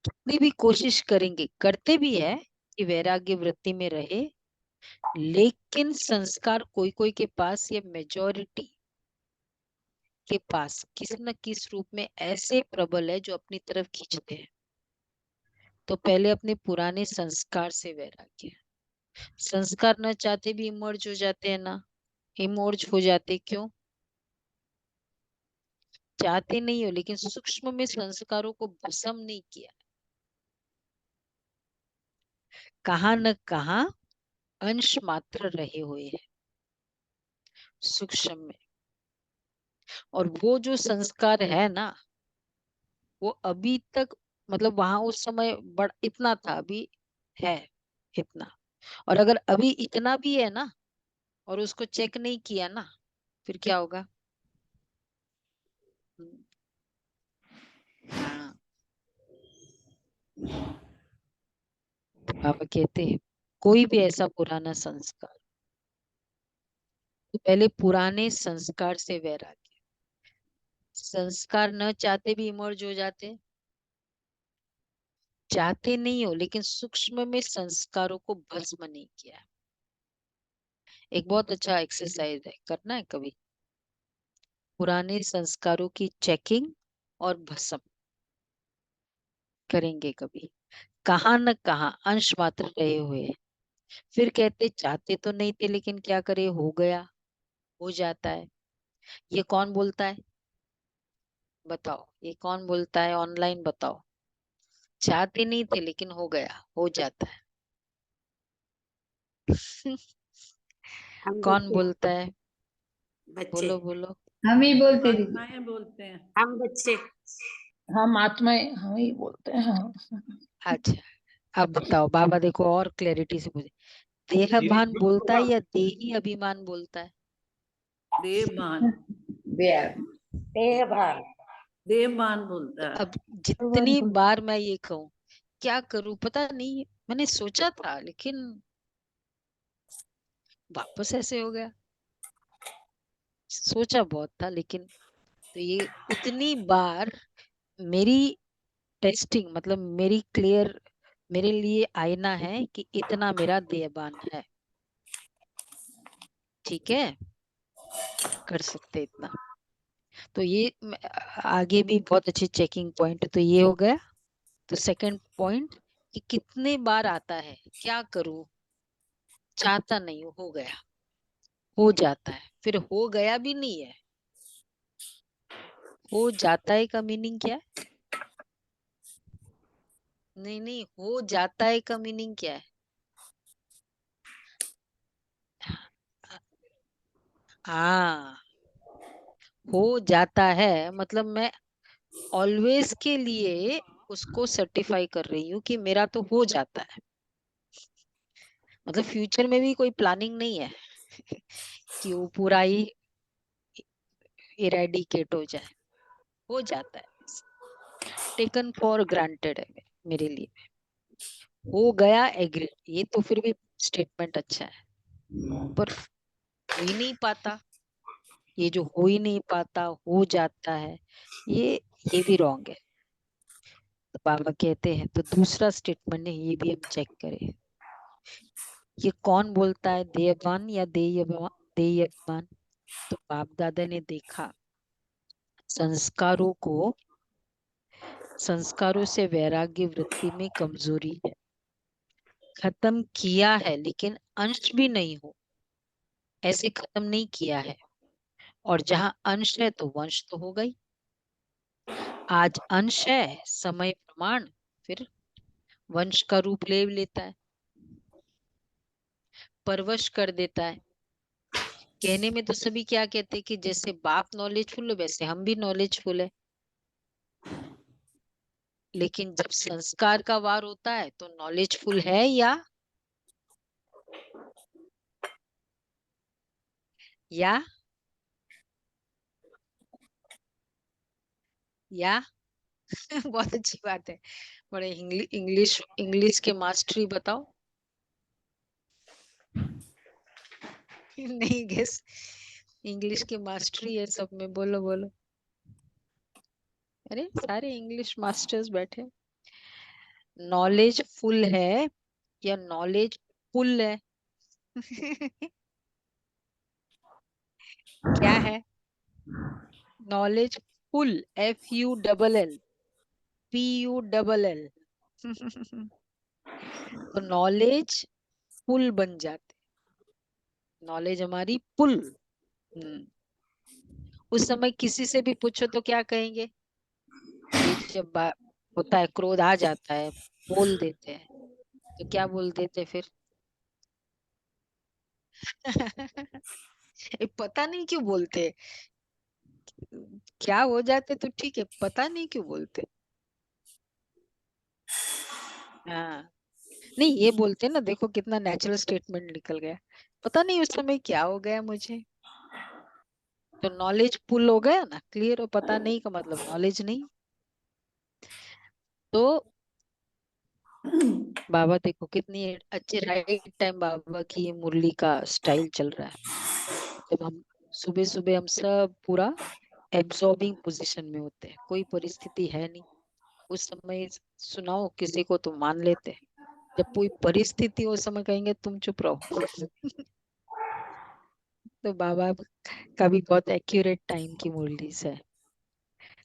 कितनी भी कोशिश करेंगे, करते भी है कि वैराग्य वृत्ति में रहे, लेकिन संस्कार कोई कोई के पास, ये मेजॉरिटी के पास किसी न किस रूप में ऐसे प्रबल है जो अपनी तरफ खींचते हैं। तो पहले अपने पुराने संस्कार से वैराग्य। संस्कार न चाहते भी इमर्ज हो जाते हैं ना, इमर्ज हो जाते क्यों? चाहते नहीं हो, लेकिन सूक्ष्म में संस्कारों को भस्म नहीं किया। कहाँ न कहाँ अंश मात्र रहे हुए हैं सूक्ष्म में। और वो जो संस्कार है ना, वो अभी तक, मतलब वहां उस समय बड़ा इतना था, अभी है इतना। और अगर अभी इतना भी है ना और उसको चेक नहीं किया ना, फिर क्या होगा? हाँ, बाबा कहते हैं कोई भी ऐसा पुराना संस्कार, तो पहले पुराने संस्कार से वैराग्य। संस्कार न चाहते भी इमर्ज हो जाते, चाहते नहीं हो लेकिन सूक्ष्म में संस्कारों को भस्म नहीं किया। एक बहुत अच्छा एक्सरसाइज है, करना है कभी, पुराने संस्कारों की चेकिंग और भस्म करेंगे कभी। कहाँ न कहाँ अंश मात्र रहे हुए हैं। फिर कहते चाहते तो नहीं थे लेकिन क्या करे, हो गया, हो जाता है। ये कौन बोलता है? बताओ, ये कौन बोलता है ऑनलाइन? बताओ, चाहते नहीं थे लेकिन हो गया, हो जाता है। हम कौन बच्चे, बोलता है? बच्चे, बोलो बोलो। हम ही बोलते दीदी, आत्माएं बोलते हैं। हम बच्चे, हम आत्माएं हम ही बोलते हैं। हाँ। अच्छा, अब बताओ बाबा, देखो और क्लैरिटी से पूछे, देहभान बोलता है या देही अभिमान बोलता है? देवभान, देहभान, देवभान बोलता तो है। अब जितनी बार मैं ये कहूं, क्या करूं पता नहीं, मैंने सोचा था लेकिन वापस ऐसे हो गया। सोचा बहुत था, लेकिन तो ये उतनी बार मेरी टेस्टिंग मतलब मेरी क्लियर मेरे लिए आईना है कि इतना मेरा देयबान है। ठीक है, कर सकते इतना। तो ये आगे भी बहुत अच्छी चेकिंग पॉइंट। तो ये हो गया। तो सेकंड पॉइंट कि कितने बार आता है, क्या करूं, चाहता नहीं हूं, हो गया, हो जाता है, फिर हो गया भी नहीं है। हो जाता है का मीनिंग क्या है? नहीं नहीं, हो जाता है का मीनिंग क्या है? हाँ, हो जाता है मतलब मैं ऑलवेज के लिए उसको सर्टिफाई कर रही हूँ कि मेरा तो हो जाता है। मतलब फ्यूचर में भी कोई प्लानिंग नहीं है कि वो पूरा ही इरेडिकेट हो जाए। हो जाता है, टेकन फॉर ग्रांटेड है मेरे लिए। हो गया एग्री, ये तो फिर भी स्टेटमेंट अच्छा है, पर हो ही नहीं पाता। ये जो हो ही नहीं पाता, हो जाता है, ये भी रॉन्ग है। तो बाबा कहते हैं, तो दूसरा स्टेटमेंट है, ये भी हम चेक करें। ये कौन बोलता है, देयवान या देयवान? तो बाप दादा ने देखा संस्कारों से वैराग्य वृत्ति में कमजोरी है। खत्म किया है लेकिन अंश भी नहीं हो, ऐसे खत्म नहीं किया है। और जहां अंश है तो वंश तो हो गई। आज अंश है, समय प्रमाण फिर वंश का रूप ले लेता है, परवश कर देता है। कहने में तो सभी क्या कहते हैं कि जैसे बाप नॉलेजफुल है वैसे हम भी नॉलेजफुल है, लेकिन जब संस्कार का वार होता है तो नॉलेजफुल है या या बहुत अच्छी बात है। बड़े इंग्लिश इंग्लिश के मास्टरी बताओ। नहीं गेस, इंग्लिश की मास्टरी है सब में, बोलो बोलो। अरे सारे इंग्लिश मास्टर्स बैठे। नॉलेज फुल है या नॉलेज फुल है? क्या है? Knowledge full, FULL, PULL। तो नॉलेज फुल बन जाते, नॉलेज हमारी फुल। उस समय किसी से भी पूछो तो क्या कहेंगे? ये जब होता है, क्रोध आ जाता है, बोल देते हैं, तो क्या बोल देते फिर? पता नहीं क्यों बोलते, क्या हो जाते तो ठीक है, पता नहीं क्यों बोलते। हाँ, नहीं ये बोलते ना, देखो कितना नेचुरल स्टेटमेंट निकल गया। पता नहीं उस समय क्या हो गया मुझे, तो नॉलेज फुल हो गया ना, क्लियर। और पता नहीं का मतलब नॉलेज नहीं। तो बाबा देखो कितनी अच्छी राइट टाइम बाबा की ये मुरली का स्टाइल चल रहा है। जब हम सुबह सुबह हम सब पूरा एब्सॉर्बिंग पोजीशन में होते हैं, कोई परिस्थिति है नहीं उस समय, सुनाओ किसी को तो मान लेते हैं। जब कोई परिस्थिति हो, उस समय कहेंगे तुम चुप रहो। तो बाबा का भी बहुत एक्यूरेट टाइम की मुरली है।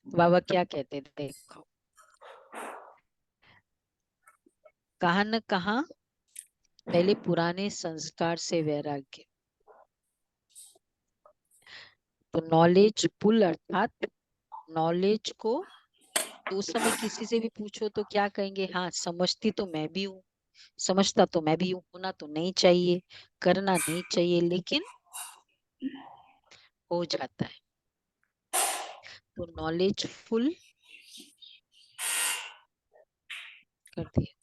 बाबा क्या कहते थे देखो, कहा न कहा पहले पुराने संस्कार से वैराग्य। तो नॉलेज पुल अर्थात नॉलेज को, तो उस समय किसी से भी पूछो तो क्या कहेंगे, हाँ समझती तो मैं भी हूँ, समझता तो मैं भी हूँ, होना तो नहीं चाहिए, करना नहीं चाहिए, लेकिन हो जाता है। तो नॉलेज फुल कर दिया।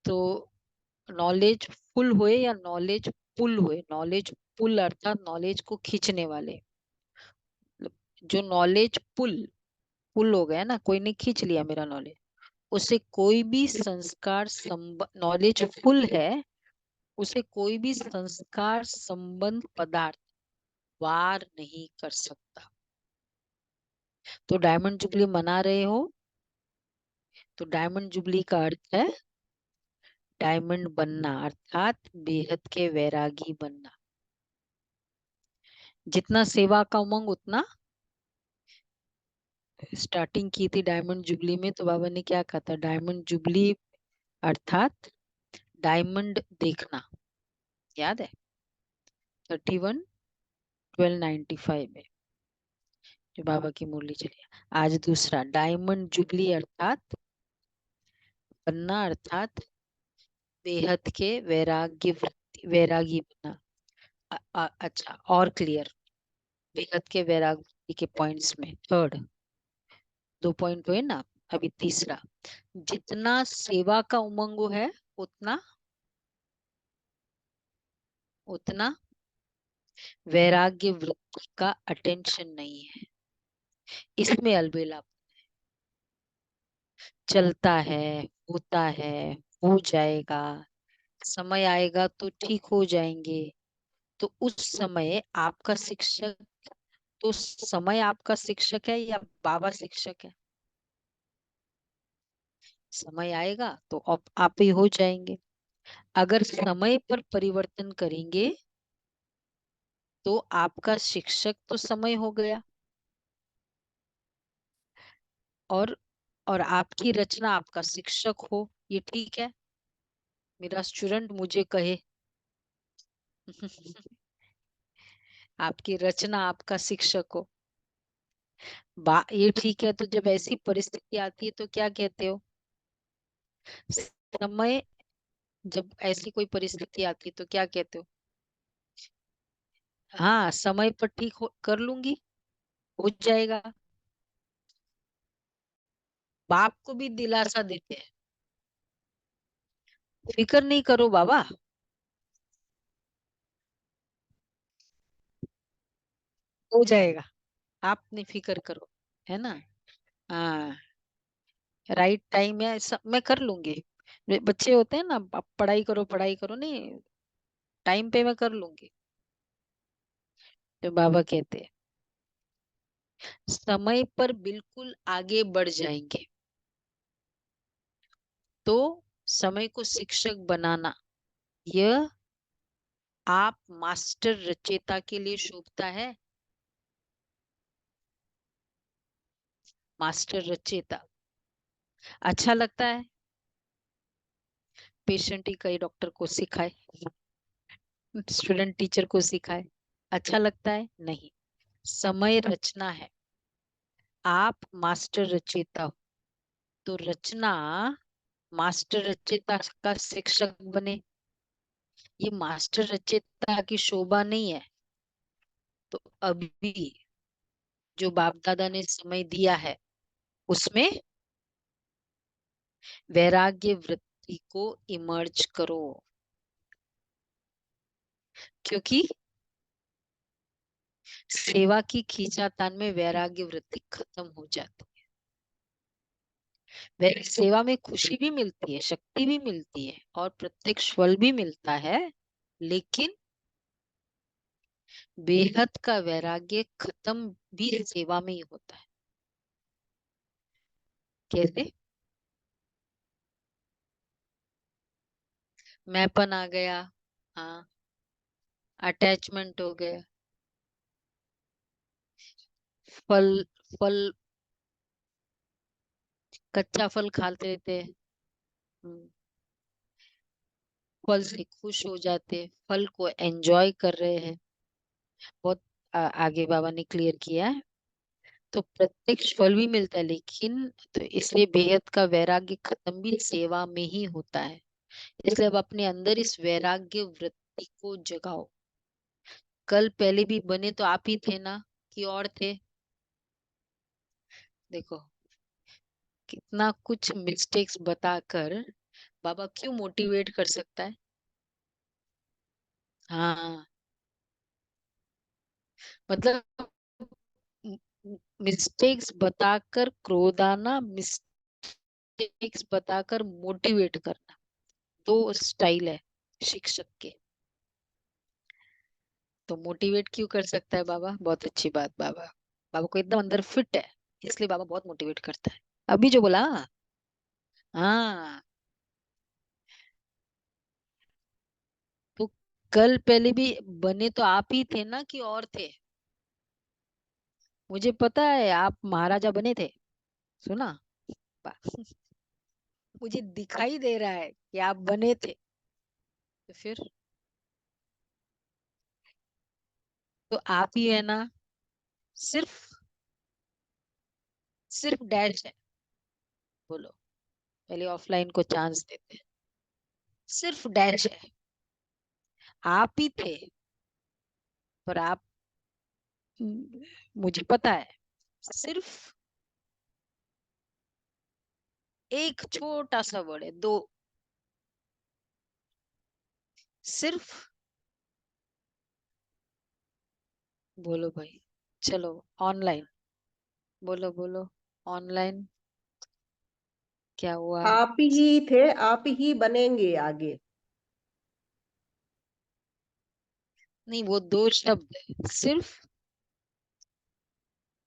तो नॉलेज फुल हुए या नॉलेज पुल हुए? नॉलेज पुल अर्थात नॉलेज को खींचने वाले। जो नॉलेज पुल पुल हो गया ना, कोई ने खींच लिया मेरा नॉलेज, उसे कोई भी संस्कार नॉलेज फुल है, उसे कोई भी संस्कार संबंध पदार्थ वार नहीं कर सकता। तो डायमंड जुबली मना रहे हो, तो डायमंड जुबली का अर्थ है डायमंड बनना, अर्थात बेहद के वैरागी बनना। जितना सेवा का उमंग, उतना स्टार्टिंग की थी डायमंड जुबली में, तो बाबा ने क्या कहा था, डायमंड जुबली अर्थात डायमंड देखना, याद है 31/12/95 में जो बाबा की मुरली चली। आज दूसरा डायमंड जुबली अर्थात बनना, अर्थात बेहद के वैरागी बनना। अच्छा और क्लियर, बेहद के वैरागी के पॉइंट्स में थर्ड 2 पॉइंट हुए ना, अभी तीसरा, जितना सेवा का उमंग है उतना उतना वैराग्य वृत्ति का अटेंशन नहीं है। इसमें अलबेला चलता है, होता है, हो जाएगा, समय आएगा तो ठीक हो जाएंगे। तो उस समय आपका शिक्षक, तो समय आपका शिक्षक है या बाबा शिक्षक है? समय आएगा तो आप ही हो जाएंगे। अगर समय पर परिवर्तन करेंगे तो आपका शिक्षक तो समय हो गया, और आपकी रचना आपका शिक्षक हो, ये ठीक है। मेरा स्टूडेंट मुझे कहे आपकी रचना आपका शिक्षक हो, ये ठीक है। तो जब ऐसी परिस्थिति आती है तो क्या कहते हो? समय, जब ऐसी कोई परिस्थिति आती है तो क्या कहते हो? हाँ, समय पर ठीक कर लूंगी, हो जाएगा। बाप को भी दिलासा देते हैं, फिक्र नहीं करो बाबा, हो जाएगा, आप नहीं फिक्र करो, है ना। हाँ, राइट टाइम है, सब मैं कर लूंगी। बच्चे होते हैं ना, आप पढ़ाई करो, नहीं टाइम पे मैं कर लूंगी। तो बाबा कहते हैं समय पर बिल्कुल आगे बढ़ जाएंगे तो समय को शिक्षक बनाना, यह आप मास्टर रचयिता के लिए शोभता है। मास्टर रचयिता अच्छा लगता है? पेशेंट ही कई डॉक्टर को सिखाए, स्टूडेंट टीचर को सिखाए, अच्छा लगता है? नहीं। समय रचना है, आप मास्टर रचयिता हो, तो रचना मास्टर रचयिता का शिक्षक बने। ये मास्टर रचयिता की शोभा नहीं है। तो अभी जो बाप दादा ने समय दिया है उसमें वैराग्य वृत्ति को इमर्ज करो, क्योंकि सेवा की खींचातान में वैराग्य वृत्ति खत्म हो जाती है। सेवा में खुशी भी मिलती है, शक्ति भी मिलती है और प्रत्यक्ष फल भी मिलता है, लेकिन बेहद का वैराग्य खत्म भी सेवा में ही होता है। कैसे? मैंपन आ गया, हाँ, अटैचमेंट हो गया, फल फल कच्चा फल खाते थे, फल से खुश हो जाते, फल को एंजॉय कर रहे हैं। बहुत आगे बाबा ने क्लियर किया है। तो प्रत्यक्ष फल भी मिलता है, लेकिन तो इसलिए बेहद का वैराग्य खत्म भी सेवा में ही होता है। इसलिए अब अपने अंदर इस वैराग्य वृत्ति को जगाओ। कल पहले भी बने तो आप ही थे ना, कि और थे? देखो कितना कुछ मिस्टेक्स बताकर बाबा क्यों मोटिवेट कर सकता है। हाँ, मतलब मिस्टेक्स बताकर क्रोध आना, मिस्टेक्स बताकर मोटिवेट करना, दो स्टाइल है शिक्षक के। तो मोटिवेट क्यों कर सकता है बाबा? बहुत अच्छी बात। बाबा बाबा को एकदम अंदर फिट है, इसलिए बाबा बहुत मोटिवेट करता है। अभी जो बोला, हाँ, तो कल पहले भी बने तो आप ही थे ना कि और थे? मुझे पता है आप महाराजा बने थे, सुना। मुझे दिखाई दे रहा है कि आप बने थे, तो फिर तो आप ही है ना। सिर्फ सिर्फ डैश है। बोलो, पहले ऑफलाइन को चांस देते। सिर्फ डैश है, आप ही थे। पर आप, मुझे पता है, सिर्फ एक छोटा सा वर्ड है, दो, सिर्फ। बोलो भाई, चलो ऑनलाइन, बोलो बोलो, ऑनलाइन क्या हुआ? आप ही थे, आप ही बनेंगे आगे। नहीं, वो दो शब्द है सिर्फ।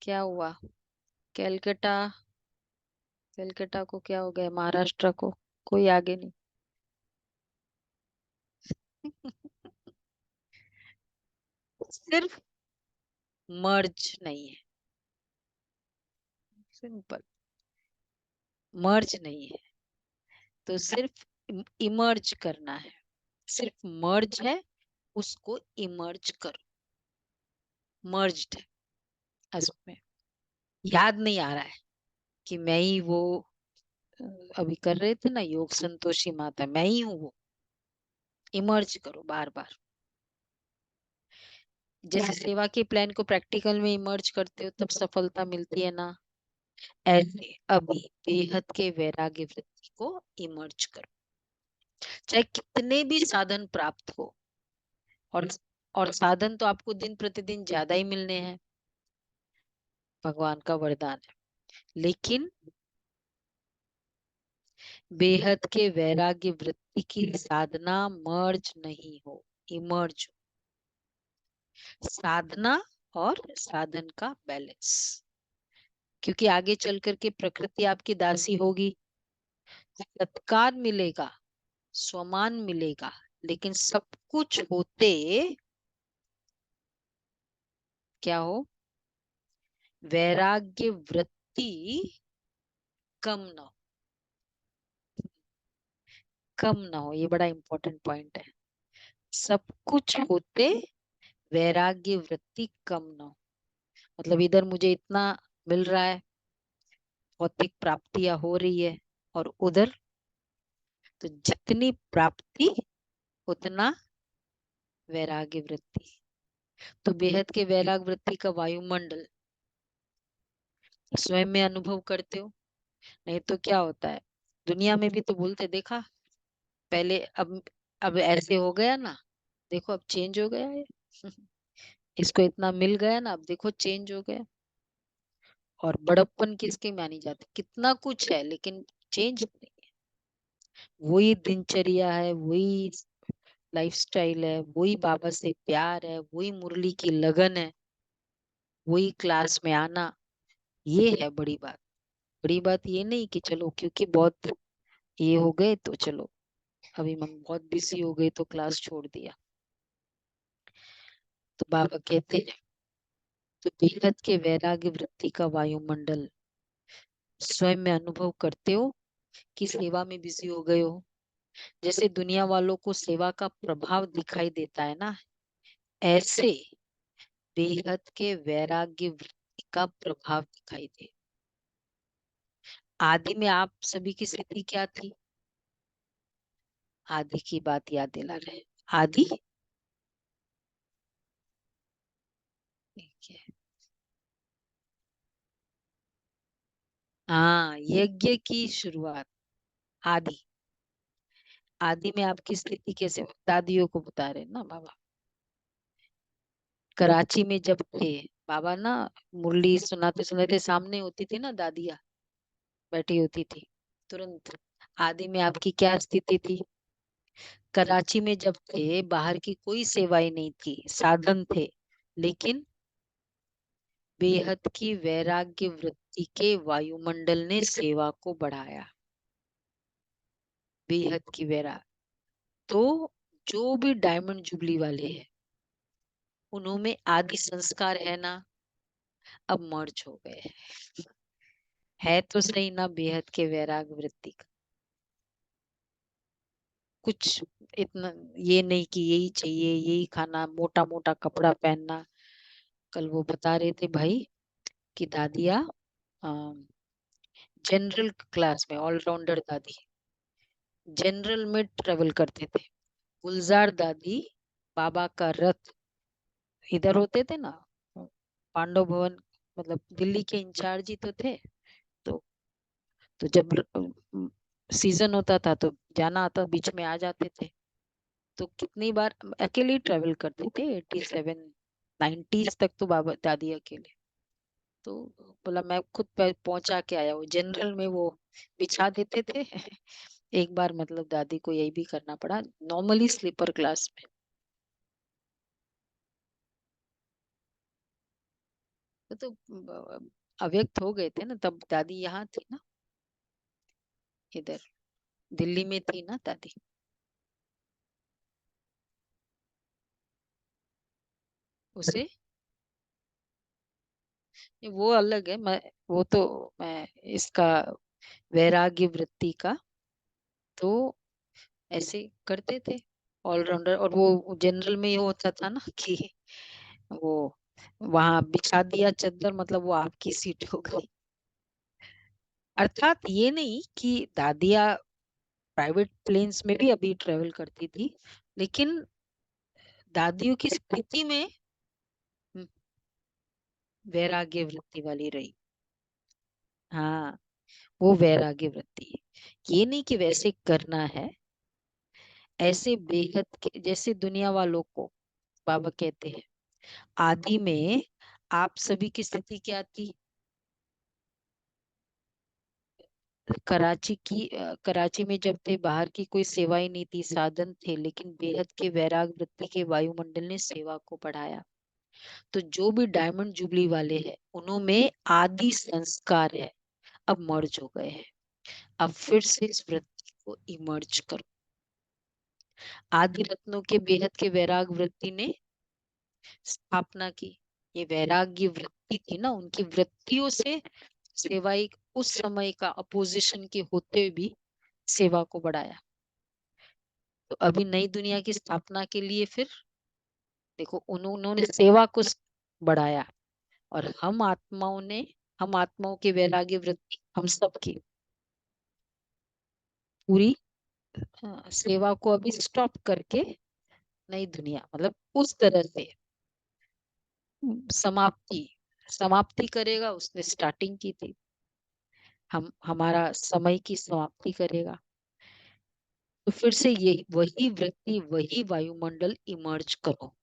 क्या हुआ? कैलकाटा, कैलकाटा को क्या हो गया? महाराष्ट्र को कोई आगे नहीं। सिर्फ मर्ज नहीं है, सिंपल, मर्ज नहीं है। तो सिर्फ इमर्ज करना है। सिर्फ मर्ज है, उसको इमर्ज करो। मर्ज्ड है उसमें। याद नहीं आ रहा है कि मैं ही वो, अ, अभी कर रहे थे ना योग संतोषी माता, मैं ही हूँ वो। इमर्ज करो बार बार। जैसे सेवा के प्लान को प्रैक्टिकल में इमर्ज करते हो तब सफलता मिलती है ना, ऐसे अभी बेहद के वैराग्य वृत्ति को इमर्ज करो। चाहे कितने भी साधन प्राप्त हो, और और साधन तो आपको दिन प्रतिदिन ज्यादा ही मिलने हैं, भगवान का वरदान है। लेकिन बेहद के वैराग्य वृत्ति की साधना मर्ज नहीं हो, इमर्ज हो। साधना और साधन का बैलेंस, क्योंकि आगे चल करके प्रकृति आपकी दासी होगी। सत्कार मिलेगा, स्वमान मिलेगा, लेकिन सब कुछ होते क्या हो? वैराग्य वृत्ति कम ना हो, कम ना हो। ये बड़ा इंपॉर्टेंट पॉइंट है। सब कुछ होते वैराग्य वृत्ति कम ना हो। मतलब इधर मुझे इतना मिल रहा है, भौतिक प्राप्तियां हो रही है, और उधर तो जितनी प्राप्ति उतना वैराग्य वृत्ति। तो बेहद के वैराग्य वृत्ति का वायुमंडल स्वयं में अनुभव करते हो। नहीं तो क्या होता है, दुनिया में भी तो बोलते देखा, पहले अब ऐसे हो गया ना, देखो अब चेंज हो गया है। इसको इतना मिल गया ना, अब देखो चेंज हो गया। और बड़प्पन किसके मानी जाती, कितना कुछ है लेकिन चेंज नहीं है। वही दिनचर्या है, वही लाइफस्टाइल है, वही बाबा से प्यार है, वही मुरली की लगन है, वही क्लास में आना। ये है बड़ी बात। बड़ी बात ये नहीं कि चलो क्योंकि बहुत ये हो गए तो चलो, अभी हम बहुत बिजी हो गए तो क्लास छोड़ दिया। तो बाबा कहते हैं, तो बेहद के वैराग्य वृत्ति का वायुमंडल स्वयं में अनुभव करते हो कि सेवा में बिजी हो गए हो। जैसे दुनिया वालों को सेवा का प्रभाव दिखाई देता है ना, ऐसे बेहद के वैराग्य वृत्ति का प्रभाव दिखाई दे। आदि में आप सभी की स्थिति क्या थी? आदि की बात याद दिला रहे। आदि ठीक है। हाँ, यज्ञ की शुरुआत। आदि, आदि में आपकी स्थिति कैसे? दादियों को बता रहे ना बाबा। कराची में जब थे बाबा ना, मुरली सुनाते सुनाते सामने होती थी ना दादिया, बैठी होती थी। तुरंत। आदि में आपकी क्या स्थिति थी? कराची में जब थे, बाहर की कोई सेवाएं नहीं थी, साधन थे, लेकिन बेहद की वैराग्य वृत्ति के वायुमंडल ने सेवा को बढ़ाया। बेहद की वैराग। तो जो भी डायमंड जुबली वाले हैं, उन्होंने आदि संस्कार है ना, अब मर्ज हो गए हैं। है तो सही ना बेहद के वैराग वृत्ति का। कुछ इतना ये नहीं कि यही चाहिए, यही खाना, मोटा मोटा कपड़ा पहनना। कल वो बता रहे थे भाई कि दादिया जनरल क्लास में ऑलराउंडर दादी जनरल में ट्रेवल करते थे। गुलजार दादी बाबा का रथ इधर होते थे ना, पांडव भवन, मतलब दिल्ली के इंचार्ज ही तो थे। तो जब सीजन होता था तो जाना आता, बीच में आ जाते थे। तो कितनी बार अकेले ट्रेवल करते थे, 87 90s तक तो बाबा दादी अकेले। तो बोला मैं खुद पहुंचा के आया हूँ, जनरल में वो बिछा देते थे। एक बार मतलब दादी को यही भी करना पड़ा, नॉर्मली स्लीपर क्लास में। तो अव्यक्त हो गए थे ना, तब दादी यहाँ थी ना, इधर दिल्ली में थी ना दादी। उसे वो अलग है, मैं वो तो मैं इसका वैराग्य वृत्ति का तो ऐसे करते थे ऑलराउंडर। और वो जनरल में ये होता था ना कि वो वहां बिछा दिया चद्दर, मतलब वो आपकी सीट हो गई। अर्थात ये नहीं कि दादिया प्राइवेट प्लेन्स में भी अभी ट्रेवल करती थी, लेकिन दादियों की स्थिति में वैराग्य वृत्ति वाली रही। हाँ, वो वैराग्य वृत्ति है। ये नहीं कि वैसे करना है, ऐसे बेहद के जैसे दुनिया वालों को बाबा कहते हैं। आदि में आप सभी की स्थिति क्या थी? कराची में जब थे, बाहर की कोई सेवा ही नहीं थी, साधन थे, लेकिन बेहद के वैराग वृत्ति के वायुमंडल ने सेवा को बढ़ाया। तो जो भी डायमंड जुबली वाले हैं, उनमें आदि संस्कार है, अब मर्ज हो गए हैं। अब फिर से इस वृत्ति को इमर्ज करो। आदि रत्नों के बेहद के वैराग वृत्ति ने स्थापना की। ये वैराग्य वृत्ति थी ना, उनकी वृत्तियों से सेवा एक उस समय का अपोजिशन के होते भी सेवा को बढ़ाया। तो अभी नई दुनिया की स्थापना के लिए फिर देखो उन्होंने सेवा को बढ़ाया। और हम आत्माओं की वैराग्य वृत्ति हम सबकी पूरी सेवा को अभी स्टॉप करके नई दुनिया, मतलब उस तरह से समाप्ति समाप्ति करेगा। उसने स्टार्टिंग की थी, हम हमारा समय की समाप्ति करेगा। तो फिर से ये वही वृत्ति, वही वायुमंडल इमर्ज करो।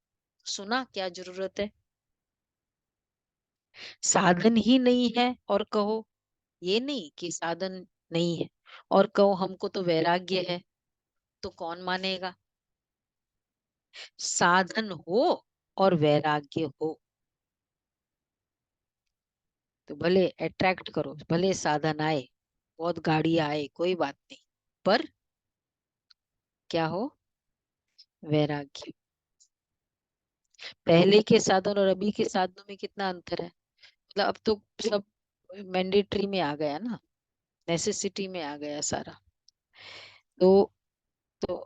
सुना क्या जरूरत है? साधन ही नहीं है और कहो, ये नहीं कि साधन नहीं है और कहो हमको तो वैराग्य है, तो कौन मानेगा? साधन हो और वैराग्य हो तो भले अट्रैक्ट करो, भले साधन आए, बहुत गाड़ी आए, कोई बात नहीं, पर क्या हो? वैराग्य। पहले के साधन और अभी के साधनों में कितना अंतर है? मतलब अब तो सब मैंडेटरी में आ गया ना, नेसेसिटी में आ गया सारा। तो तो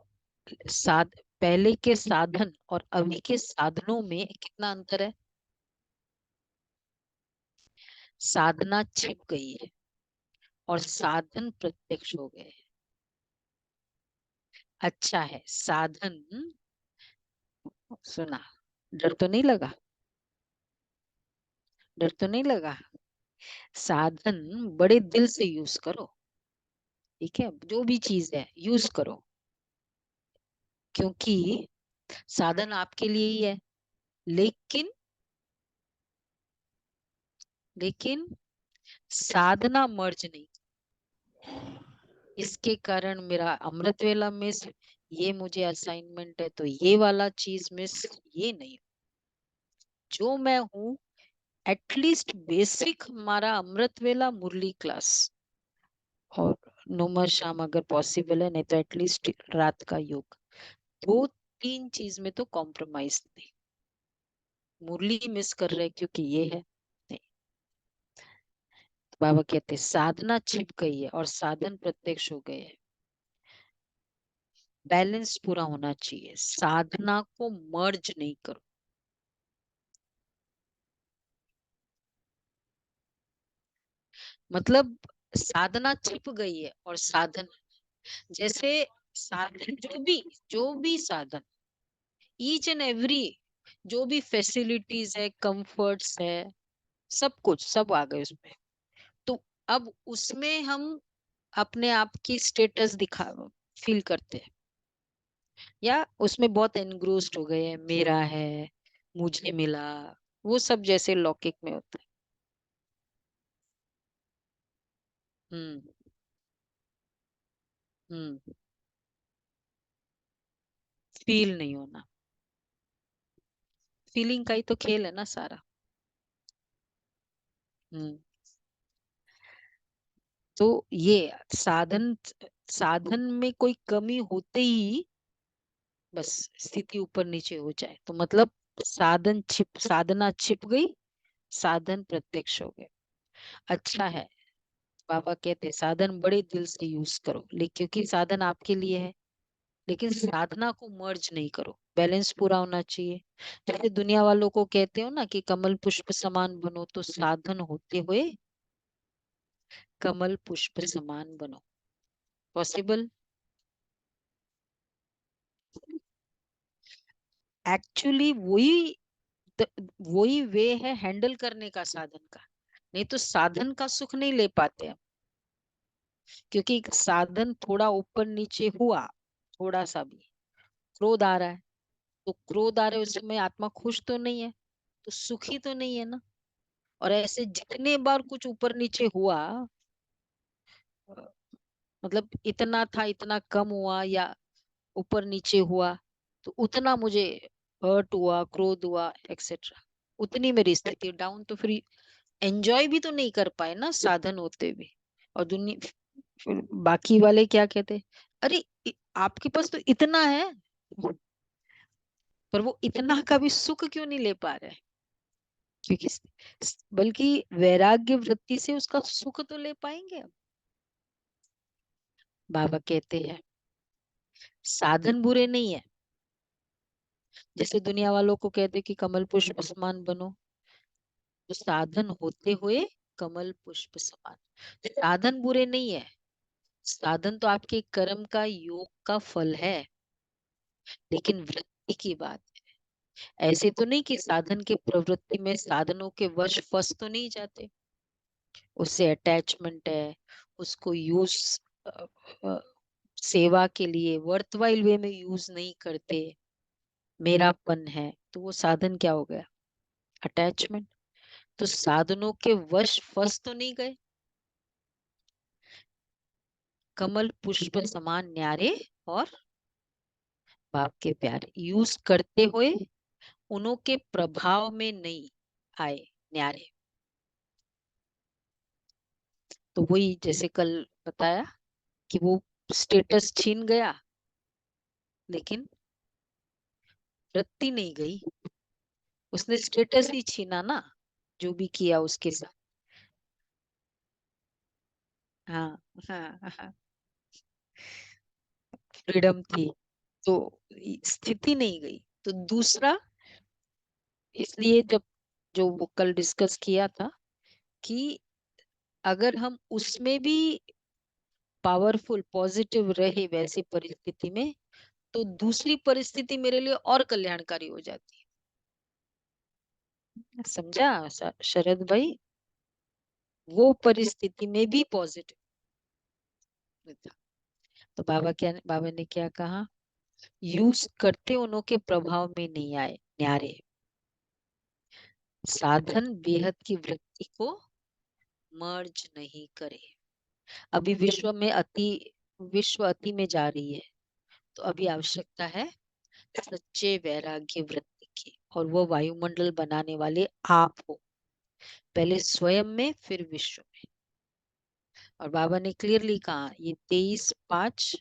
पहले के साधन और अभी के साधनों में कितना अंतर है? साधना छिप गई है और साधन प्रत्यक्ष हो गए हैं। अच्छा है साधन। सुना? डर तो नहीं लगा? डर तो नहीं लगा? साधन बड़े दिल से यूज करो, ठीक है? जो भी चीज है यूज करो, क्योंकि साधन आपके लिए ही है। लेकिन लेकिन साधना मर्ज नहीं। इसके कारण मेरा अमृत वेला मिस, ये मुझे असाइनमेंट है तो ये वाला चीज मिस, ये नहीं। जो मैं हूँ एटलीस्ट बेसिक हमारा अमृत वेला मुरली क्लास और नुमा शाम अगर पॉसिबल है, नहीं तो एटलीस्ट रात का योग, दो तीन चीज में तो कॉम्प्रोमाइज नहीं। मुरली मिस कर रहे क्योंकि ये है नहीं। तो बाबा कहते साधना छिप गई है और साधन प्रत्यक्ष हो गए है। बैलेंस पूरा होना चाहिए, साधना को मर्ज नहीं करो। मतलब साधना छिप गई है और साधन, जैसे साधन जो भी साधन, ईच एंड एवरी, जो भी फैसिलिटीज है, कंफर्ट्स है, सब कुछ सब आ गए उसमें। तो अब उसमें हम अपने आप की स्टेटस दिखा फील करते हैं, या उसमें बहुत एनग्रोस्ड हो गए हैं, मेरा है, मुझे मिला, वो सब जैसे लौकिक में होता है। हम्म हम्म फील नहीं होना, फीलिंग का ही तो खेल है ना सारा। हम्म तो ये साधन, साधन में कोई कमी होते ही बस स्थिति ऊपर नीचे हो जाए, तो मतलब साधना छिप गई, साधन प्रत्यक्ष हो गए। अच्छा है, बाबा कहते साधन बड़े दिल से यूज करो, लेकिन क्योंकि साधन आपके लिए है, लेकिन साधना को मर्ज नहीं करो, बैलेंस पूरा होना चाहिए। जैसे दुनिया वालों को कहते हो ना कि कमल पुष्प समान बनो, तो साधन होते हुए कमल पुष्प समान बनो। पॉसिबल? एक्चुअली वही वे है हैंडल करने का साधन का, नहीं तो साधन का सुख नहीं ले पाते हम। क्योंकि साधन थोड़ा ऊपर नीचे हुआ, थोड़ा सा भी क्रोध आ रहा है, तो क्रोध आ रहा है उस समय आत्मा खुश तो नहीं है, तो सुखी तो नहीं है ना। और ऐसे जितने बार कुछ ऊपर नीचे हुआ, मतलब इतना था इतना कम हुआ या ऊपर नीचे हुआ, तो उतना मुझे हर्ट हुआ, क्रोध हुआ, एक्सेट्रा, उतनी मेरी स्थिति डाउन। तो फिर एंजॉय भी तो नहीं कर पाए ना साधन होते भी। और दुनिया फिर बाकी वाले क्या कहते, अरे आपके पास तो इतना है, पर वो इतना का भी सुख क्यों नहीं ले पा रहे? क्योंकि बल्कि वैराग्य वृत्ति से उसका सुख तो ले पाएंगे। बाबा कहते हैं साधन बुरे नहीं है। जैसे दुनिया वालों को कहते कि कमल पुष्प समान बनो, तो साधन होते हुए कमल पुष्प समान, साधन बुरे नहीं है। साधन तो आपके कर्म का योग का फल है, लेकिन वृत्ति की बात है। ऐसे तो नहीं कि साधन के प्रवृत्ति में साधनों के वश फंस तो नहीं जाते, उससे अटैचमेंट है, उसको यूज सेवा के लिए वर्थवाइल वे में यूज नहीं करते, मेरापन है, तो वो साधन क्या हो गया? अटैचमेंट। तो साधनों के वश फंस तो नहीं गए, कमल पुष्प समान न्यारे और बाप के प्यारे, यूज करते हुए उन्हों के प्रभाव में नहीं आए, न्यारे। तो वही जैसे कल बताया कि वो स्टेटस छीन गया, लेकिन वृत्ति नहीं गई, उसने स्टेटस ही छीना ना, जो भी किया उसके साथ। हाँ हाँ हाँ, फ्रीडम थी, तो स्थिति नहीं गई। तो दूसरा, इसलिए जब जो वो कल डिस्कस किया था कि अगर हम उसमें भी पावरफुल पॉजिटिव रहे वैसी परिस्थिति में, तो दूसरी परिस्थिति मेरे लिए और कल्याणकारी हो जाती है। समझा शरद भाई? वो परिस्थिति में भी पॉजिटिव था। तो बाबा ने क्या कहा, यूज करते उन्हों के प्रभाव में नहीं आए, न्यारे। साधन बेहद की वृत्ति को मर्ज नहीं करे। अभी विश्व में अति विश्व अति में जा रही है, तो अभी आवश्यकता है सच्चे वैराग्य वृत्ति की, और वो वायुमंडल बनाने वाले आप हो, पहले स्वयं में फिर विश्व में। और बाबा ने क्लियरली कहा, ये 23/5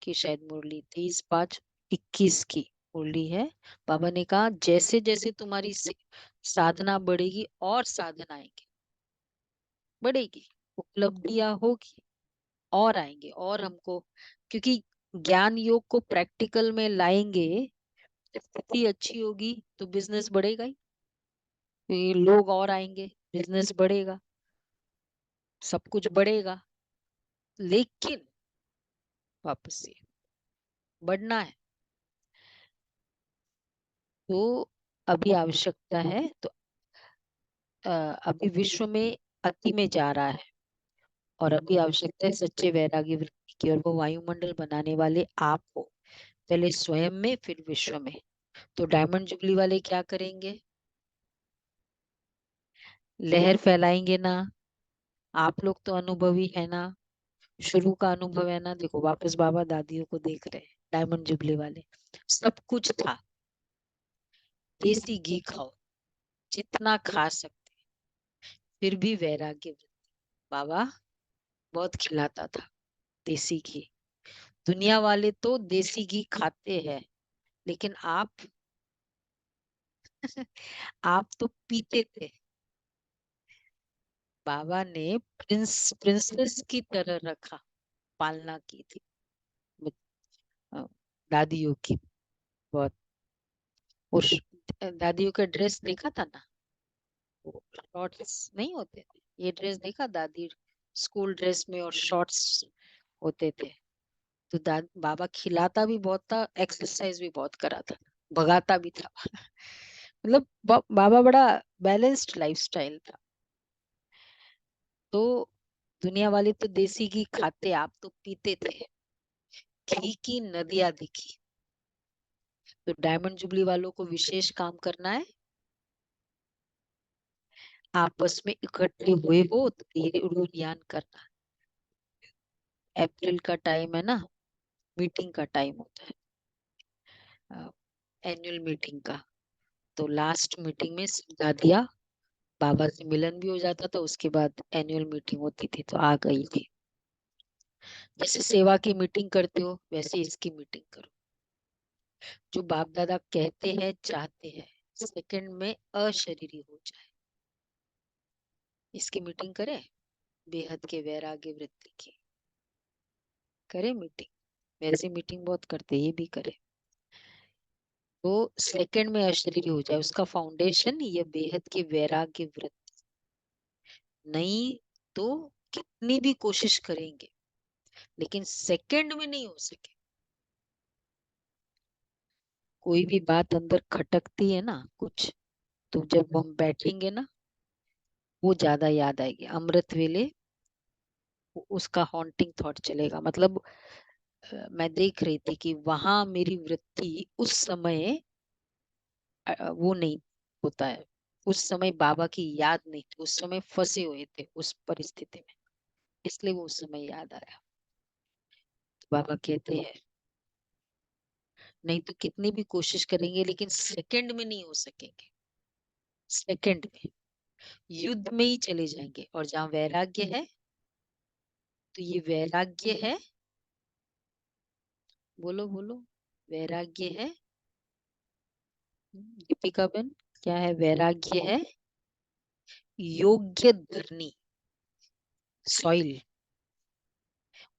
की शायद मुरली 23/5/21 की मुरली है। बाबा ने कहा जैसे जैसे तुम्हारी साधना बढ़ेगी और साधना आएंगे, बढ़ेगी, उपलब्धियां होगी और आएंगे, और हमको, क्योंकि ज्ञान योग को प्रैक्टिकल में लाएंगे, स्थिति अच्छी होगी तो बिजनेस बढ़ेगा ही, ये लोग और आएंगे, बिजनेस बढ़ेगा, सब कुछ बढ़ेगा। लेकिन वापस से बढ़ना है, तो अभी आवश्यकता है, तो अभी विश्व में अति में जा रहा है, और अभी आवश्यकता है सच्चे वैराग्य वृत्ति की, और वो वायुमंडल बनाने वाले आप हो, पहले स्वयं में फिर विश्व में। तो डायमंड जुबली वाले क्या करेंगे? लहर फैलाएंगे ना। आप लोग तो अनुभवी है ना, शुरू का अनुभव है ना। देखो वापस बाबा दादियों को देख रहे हैं, डायमंड जुबली वाले, सब कुछ था, देसी घी खाओ जितना खा सकते, फिर भी वैराग्य वृत्ति। बाबा बहुत खिलाता था देसी घी, दुनिया वाले तो देसी घी खाते हैं, लेकिन आप आप तो पीते थे। बाबा ने प्रिंसेस की तरह रखा, पालना की थी दादियों की बहुत। उस दादियों का ड्रेस देखा था ना, शॉर्ट्स नहीं होते थे, ये ड्रेस देखा दादी स्कूल ड्रेस में, और शॉर्ट्स होते थे। तो बाबा खिलाता भी बहुत था, एक्सरसाइज भी बहुत कराता था, भगाता भी था मतलब बाबा बड़ा बैलेंस्ड लाइफस्टाइल था। तो दुनिया वाले तो देसी घी खाते, आप तो पीते थे, घी की नदियां दिखी। तो डायमंड जुबली वालों को विशेष काम करना है, आपस में इकट्ठे हुए हो तो ये ज्ञान करना। अप्रैल का टाइम है ना, मीटिंग का टाइम होता है, एनुअल मीटिंग का। तो लास्ट मीटिंग में सजा दिया, बाबा से मिलन भी हो जाता था, उसके बाद एनुअल मीटिंग होती थी, तो आ गई थी। जैसे सेवा की मीटिंग करते हो वैसे इसकी मीटिंग करो। जो बाप दादा कहते हैं, चाहते हैं सेकंड में अशरीरी हो जाए, इसकी मीटिंग करें, बेहद के वैराग्य वृत्ति की करें मीटिंग। वैसे मीटिंग बहुत करते, ये भी करें, तो सेकंड में अशरीरी हो जाए। उसका फाउंडेशन ये बेहद के वैराग्य वृत्ति, नहीं तो कितनी भी कोशिश करेंगे लेकिन सेकंड में नहीं हो सके। कोई भी बात अंदर खटकती है ना कुछ, तो जब हम बैठेंगे ना, वो ज्यादा याद आएगी। अमृत वेले उसका हॉन्टिंग थॉट चलेगा, मतलब मैं देख रही थी कि वहां मेरी वृत्ति उस समय वो नहीं होता है, उस समय बाबा की याद नहीं थी, उस समय फंसे हुए थे उस परिस्थिति में, इसलिए वो उस समय याद आया। तो बाबा कहते हैं नहीं तो कितनी भी कोशिश करेंगे लेकिन सेकंड में नहीं हो सकेंगे, सेकंड में युद्ध में ही चले जाएंगे। और जहाँ वैराग्य है, तो ये वैराग्य है, बोलो बोलो, वैराग्य है। दीपिका बहन, क्या है? वैराग्य है योग्य धरनी, सॉइल,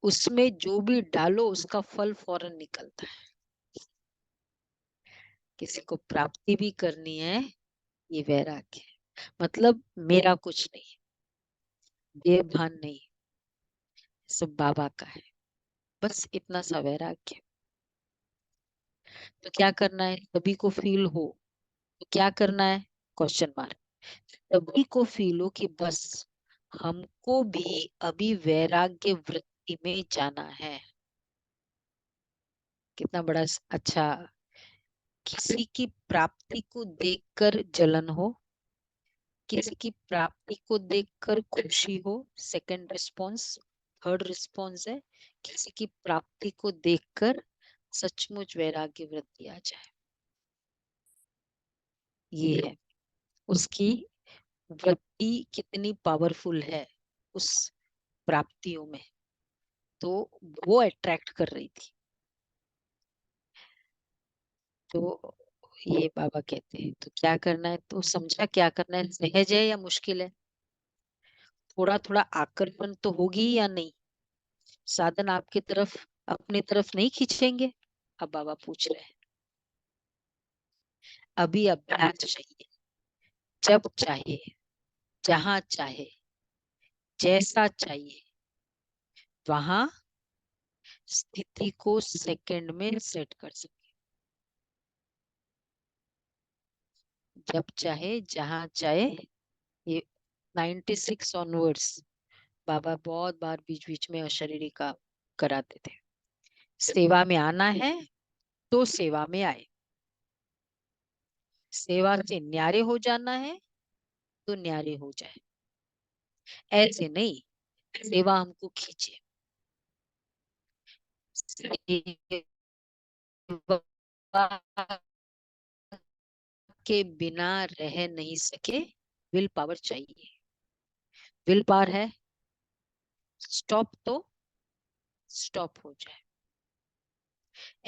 उसमें जो भी डालो उसका फल फौरन निकलता है। किसी को प्राप्ति भी करनी है, ये वैराग्य है। मतलब मेरा कुछ नहीं, देवभान नहीं, सब बाबा का है, बस इतना सा वैराग्य। तो क्या करना है? सभी को फील हो, तो क्या करना है? Question mark. सभी को फील हो कि बस हमको भी अभी वैराग्य वृत्ति में जाना है। कितना बड़ा अच्छा। किसी की प्राप्ति को देखकर जलन हो, किसी की प्राप्ति को देखकर खुशी हो, सेकंड रिस्पॉन्स। थर्ड रिस्पॉन्स है किसी की प्राप्ति को देखकर सचमुच वैराग्य वृत्ति आ जाए, ये है उसकी वृत्ति कितनी पावरफुल है उस प्राप्तियों में, तो वो अट्रैक्ट कर रही थी। तो ये बाबा कहते हैं तो क्या करना है, तो समझा क्या करना है, सहज है या मुश्किल है, थोड़ा थोड़ा आकर्षण तो होगी या नहीं, साधन आपकी तरफ अपनी तरफ नहीं खींचेंगे। अब बाबा पूछ रहे हैं अभी अभ्यास चाहिए, जब चाहे, जहां चाहे, जैसा चाहिए वहां स्थिति को सेकंड में सेट कर सके, जब चाहे जहां चाहे। ये 96 ऑनवर्ड्स बाबा बहुत बार बीच बीच में अशरीरी का कराते थे। सेवा में आना है तो सेवा में आए, सेवा से न्यारे हो जाना है तो न्यारे हो जाए, ऐसे नहीं सेवा हमको खींचे, सेवा के बिना रह नहीं सके, विल पावर चाहिए। विल पावर है स्टॉप तो स्टॉप हो जाए,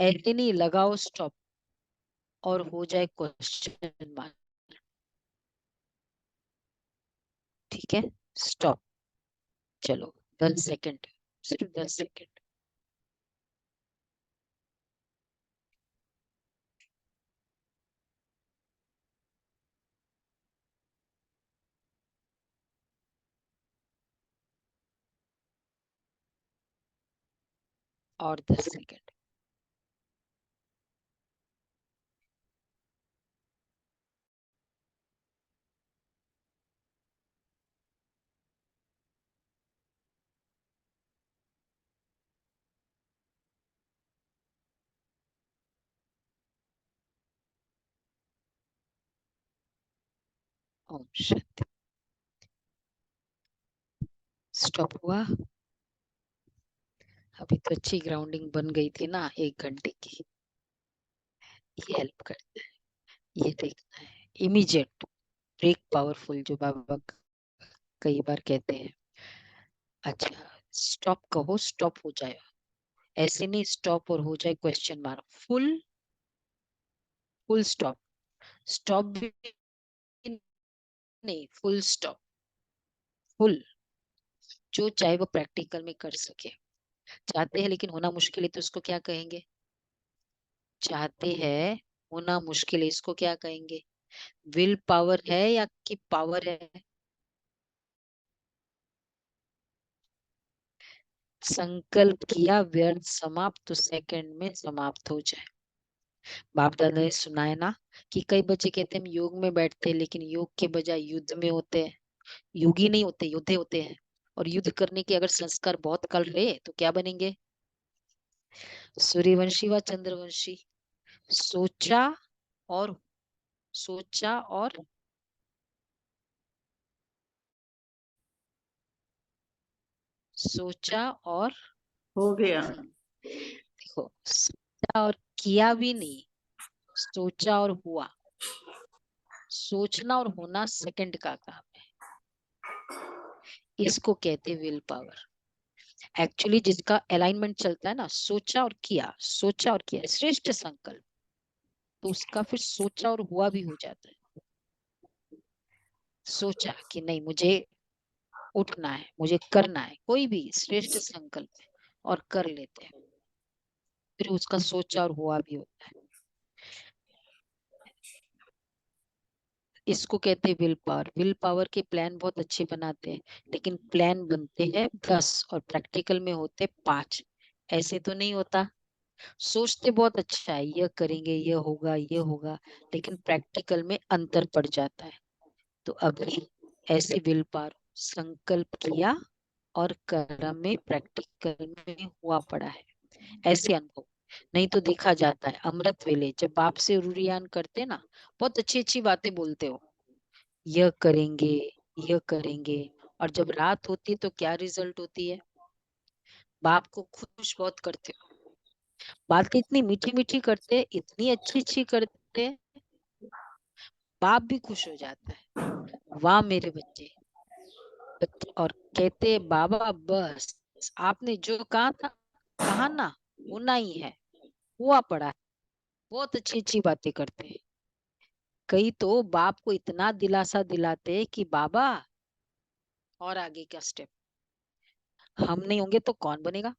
ऐसे नहीं लगाओ स्टॉप और हो जाए क्वेश्चन मार्क, ठीक है स्टॉप, चलो 10 सेकंड, सिर्फ 10 सेकंड। और 10 सेकंड। ओम शांति। स्टॉप हुआ। अभी तो अच्छी ग्राउंडिंग बन गई थी ना 1 घंटे की, ये हेल्प करता है। ये देखना है इमीडिएट ब्रेक पावरफुल, जो बाबा कई बार कहते हैं। अच्छा स्टॉप कहो स्टॉप हो जाए, ऐसे नहीं स्टॉप और हो जाए question mark, full full stop, stop भी नहीं, फुल स्टॉप, फुल, जो चाहे वो प्रैक्टिकल में कर सके। चाहते हैं लेकिन होना मुश्किल है तो उसको क्या कहेंगे, चाहते हैं होना मुश्किल है, इसको क्या कहेंगे, विल पावर है या कि पावर है। संकल्प किया व्यर्थ समाप्त तो सेकंड में समाप्त हो जाए। बाप दादा ने सुनाया ना कि कई बच्चे कहते हैं हम योग में बैठते हैं लेकिन योग के बजाय युद्ध में होते हैं, योगी नहीं होते योद्धे होते हैं। और युद्ध करने के अगर संस्कार बहुत कल रहे तो क्या बनेंगे, सूर्यवंशी व चंद्रवंशी। सोचा और सोचा और सोचा और हो गया। देखो सोचा और किया भी नहीं, सोचा और हुआ। सोचना और होना सेकंड का काम है, इसको कहते विल पावर। एक्चुअली जिसका अलाइनमेंट चलता है ना, सोचा और किया श्रेष्ठ संकल्प, तो उसका फिर सोचा और हुआ भी हो जाता है। सोचा कि नहीं मुझे उठना है, मुझे करना है, कोई भी श्रेष्ठ संकल्प है और कर लेते हैं, फिर उसका सोचा और हुआ भी होता है। इसको कहते हैं विल पावर। विल पावर के प्लान बहुत अच्छे बनाते हैं लेकिन प्लान बनते हैं 10 और प्रैक्टिकल में होते 5। ऐसे तो नहीं होता, सोचते बहुत अच्छा है यह करेंगे ये होगा लेकिन प्रैक्टिकल में अंतर पड़ जाता है। तो अभी ऐसे विल पावर संकल्प किया और कर्म में प्रैक्टिकल में हुआ पड़ा है, ऐसे अनुभव। नहीं तो देखा जाता है अमृत वेले जब बाप से रुरियान करते ना, बहुत अच्छी अच्छी बातें बोलते हो, यह करेंगे यह करेंगे, और जब रात होती है तो क्या रिजल्ट होती है, बाप को खुश बहुत करते हो, बातें इतनी मीठी मीठी करते, इतनी अच्छी अच्छी करते, बाप भी खुश हो जाता है, वाह मेरे बच्चे। और कहते बाबा बस आपने जो कहा था, कहा ना, होना ही है, हुआ पड़ा है। बहुत अच्छी अच्छी बातें करते हैं। कई तो बाप को इतना दिलासा दिलाते कि बाबा और आगे क्या स्टेप, हम नहीं होंगे तो कौन बनेगा।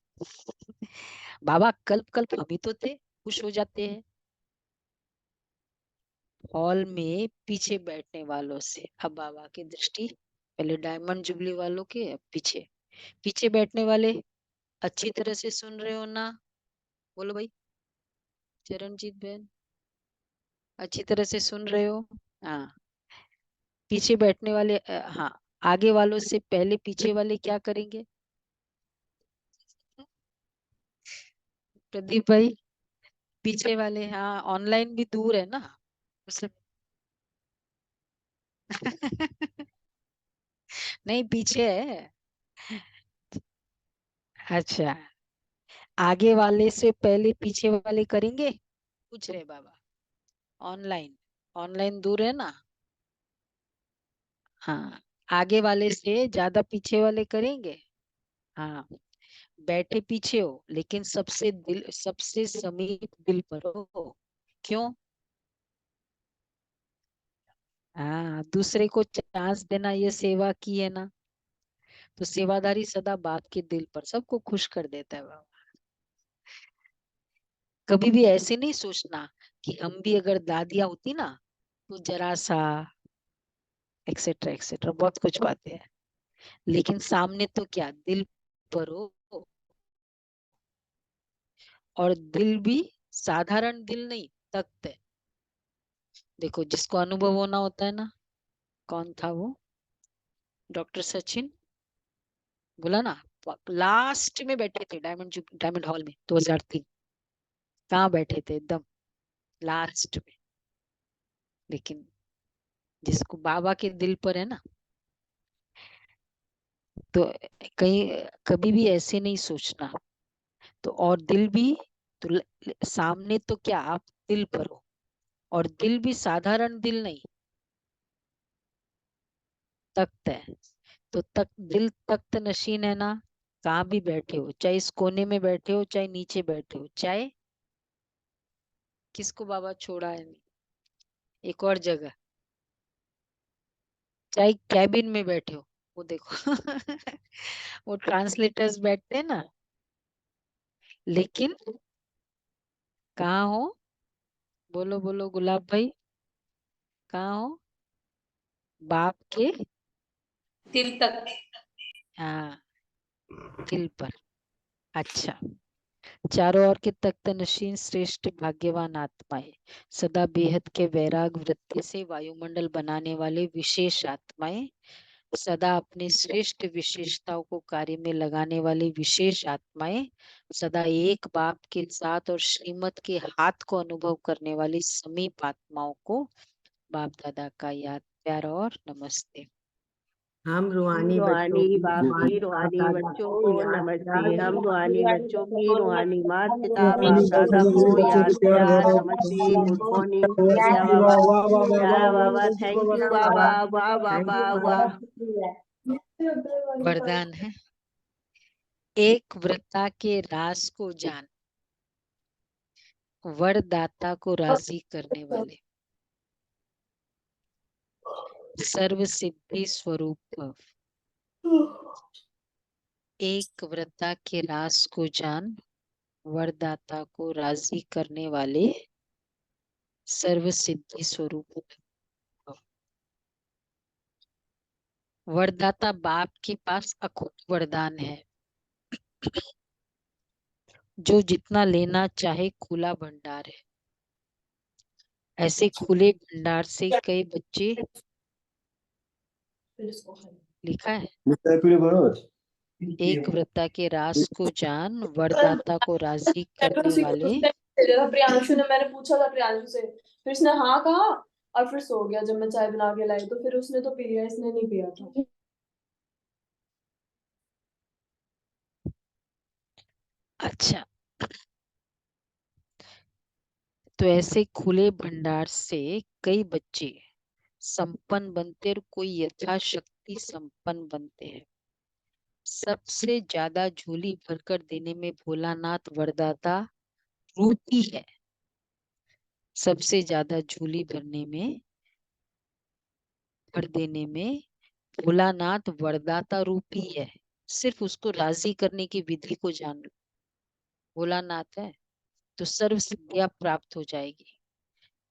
बाबा कल्प कल्प हम ही तो थे, खुश हो जाते हैं। हॉल में पीछे बैठने वालों से अब बाबा की दृष्टि पहले डायमंड जुबली वालों के, अब पीछे पीछे बैठने वाले अच्छी तरह से सुन रहे हो ना? बोलो भाई चरणजीत बहन, अच्छी तरह से सुन रहे हो? हाँ, पीछे बैठने वाले हाँ, आगे वालों से पहले पीछे वाले क्या करेंगे? प्रदीप भाई, पीछे वाले, हाँ ऑनलाइन भी दूर है ना उसे। नहीं पीछे है। अच्छा, आगे वाले से पहले पीछे वाले करेंगे, पूछ रहे बाबा। ऑनलाइन, ऑनलाइन दूर है ना? हाँ, आगे वाले से ज्यादा पीछे वाले करेंगे। हाँ, बैठे पीछे हो लेकिन सबसे दिल, सबसे समीप दिल पर हो। क्यों? हाँ, दूसरे को चांस देना, ये सेवा की है ना, तो सेवादारी सदा बाप के दिल पर, सबको खुश कर देता है बाबा। कभी भी ऐसे नहीं सोचना कि हम भी अगर दादियां होती ना तो जरा सा एक्सेट्रा एक्सेट्रा, बहुत कुछ बातें हैं, लेकिन सामने तो क्या दिल पर हो। और दिल भी साधारण दिल नहीं, तख्त है। देखो जिसको अनुभव होना होता है ना, कौन था वो? डॉक्टर सचिन, बोला ना, लास्ट में बैठे थे डायमंड हॉल में 2003, कहाँ बैठे थे? एकदम लास्ट में। लेकिन जिसको बाबा के दिल पर है ना, तो कहीं कभी भी ऐसे नहीं सोचना। तो और दिल भी, तो सामने तो क्या आप दिल पर हो, और दिल भी साधारण दिल नहीं, तख्त है। तो दिल तख्त नशीन है ना, कहाँ भी बैठे हो, चाहे इस कोने में बैठे हो, चाहे नीचे बैठे हो, चाहे किसको बाबा छोड़ा है एक और जगह, चाहे कैबिन में बैठे हो, वो देखो वो ट्रांसलेटर्स बैठते हैं ना, लेकिन कहाँ हो? बोलो बोलो गुलाब भाई, कहाँ हो? बाप के दिल तक। हाँ, दिल पर। अच्छा, चारों ओर के तख्त नशीन श्रेष्ठ भाग्यवान आत्माएं, सदा बेहद के वैराग वृत्ति से वायुमंडल बनाने वाले विशेष आत्माएं, सदा अपनी श्रेष्ठ विशेषताओं को कार्य में लगाने वाली विशेष आत्माएं, सदा एक बाप के साथ और श्रीमत के हाथ को अनुभव करने वाली समीप आत्माओं को बाप दादा का याद, प्यार और नमस्ते। हम रूहानी बच्चों रूहानी की बाप की रूहानी माता बच्चों दादा को को याद नमस्ते। प्यार हम नमस्ते। रूहानी बच्चों की रूहानी माता पिता रूहानी बाप दादा बच्चों को को याद प्यार प्यार भरा नमस्ते, गुड मॉर्निंग, वाह शुक्रिया वाह बाबा, वाह वाह वाह प्यारा वाह बाबा, थैंक यू बाबा, वाह थैंक बाबा यू वाह। वरदान है, एक व्रता के राज को जान, वरदाता को राजी करने वाले, सर्व सिद्धि स्वरूप भव। एक व्रता के राज को जान, वरदाता को राजी करने वाले, सर्व सिद्धि स्वरूप भव। वरदाता बाप के पास अखुट वरदान है, जो जितना लेना चाहे खुला भंडार है। ऐसे खुले भंडार से कई बच्चे, लिखा है, एक व्रता के रास को जान, वरदाता को राजी करने वाले। प्रियांशु ने, मैंने पूछा था प्रियांशु से, फिर इसने हाँ कहा और फिर सो गया। जब मैं चाय बना के लाई तो फिर उसने तो पी लिया, इसने नहीं पिया था। अच्छा, तो ऐसे खुले भंडार से कई बच्चे संपन्न बनते और कोई यथाशक्ति संपन्न बनते हैं। सबसे ज्यादा झोली भरकर देने में भोलानाथ वरदाता रूपी है। सबसे ज्यादा झोली भर देने में भोलानाथ वरदाता रूपी है। सिर्फ उसको राजी करने की विधि को जान लो। भोलानाथ है तो सर्व सिद्धियां प्राप्त हो जाएगी।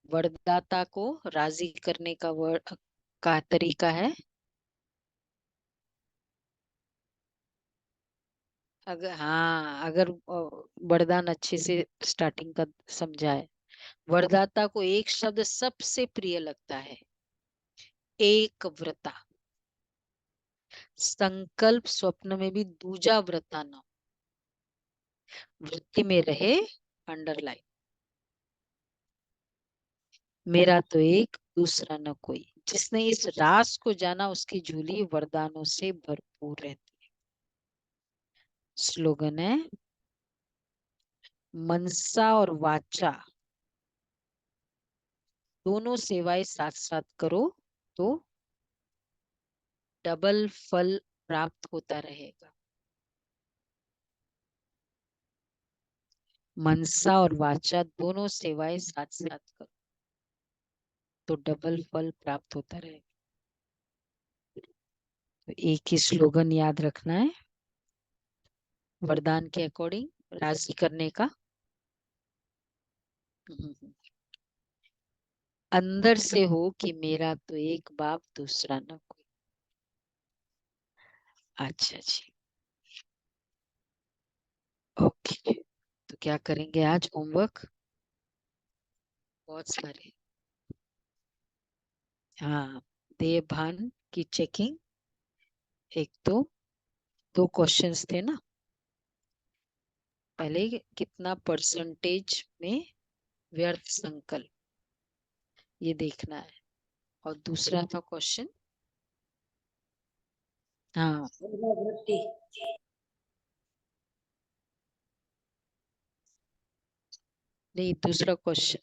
वरदाता को राजी करने का तरीका है, अगर वरदान अच्छे से स्टार्टिंग का समझाए। वरदाता को एक शब्द सबसे प्रिय लगता है, एक व्रता। संकल्प स्वप्न में भी दूजा व्रता न वृत्ति में रहे, अंडरलाइन। मेरा तो एक दूसरा न कोई। जिसने इस रास को जाना उसकी झोली वरदानों से भरपूर रहती है। स्लोगन है, मनसा और वाचा दोनों सेवाएं साथ साथ करो तो डबल फल प्राप्त होता रहेगा। मनसा और वाचा दोनों सेवाएं साथ साथ करो तो डबल फल प्राप्त होता रहेगा। तो एक ही स्लोगन याद रखना है, वरदान के अकॉर्डिंग राशि करने का। अंदर से हो कि मेरा तो एक बाप दूसरा न कोई। अच्छा जी, ओके। तो क्या करेंगे आज होमवर्क? बहुत सारे। हाँ, देह भान की चेकिंग। एक तो 2 क्वेश्चंस थे ना, पहले कितना परसेंटेज में व्यर्थ संकल्प, ये देखना है। और दूसरा था क्वेश्चन, हाँ, नहीं, दूसरा क्वेश्चन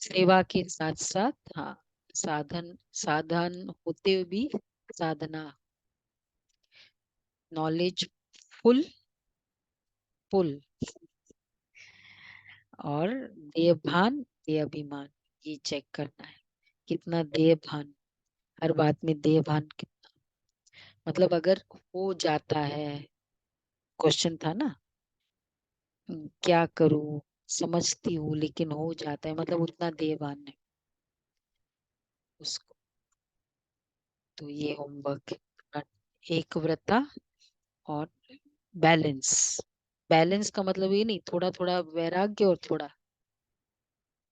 सेवा के साथ साथ, हाँ, साधन होते हुए भी साधना, नॉलेज फुल और देह भान देह अभिमान, ये चेक करना है कितना देह भान, हर बात में देह भान कितना। मतलब अगर हो जाता है, क्वेश्चन था ना, क्या करूं, समझती हूँ लेकिन हो जाता है, मतलब उतना देह भान है उसको। तो ये होमवर्क है, एक व्रता और बैलेंस। बैलेंस का मतलब ये नहीं थोड़ा थोड़ा वैराग्य और थोड़ा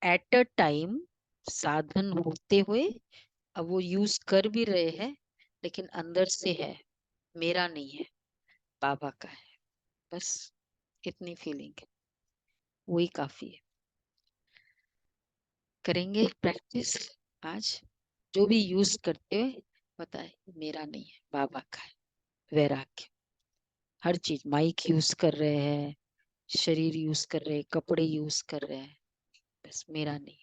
एट अ टाइम, साधन होते हुए अब वो यूज कर भी रहे हैं लेकिन अंदर से है, मेरा नहीं है, बाबा का है। बस इतनी फीलिंग है, वही काफी है। करेंगे प्रैक्टिस आज। जो भी यूज करते हुए पता है मेरा नहीं है, बाबा का है। वैराग्य, हर चीज, माइक यूज कर रहे हैं, शरीर यूज कर रहे हैं, कपड़े यूज कर रहे हैं, बस मेरा नहीं।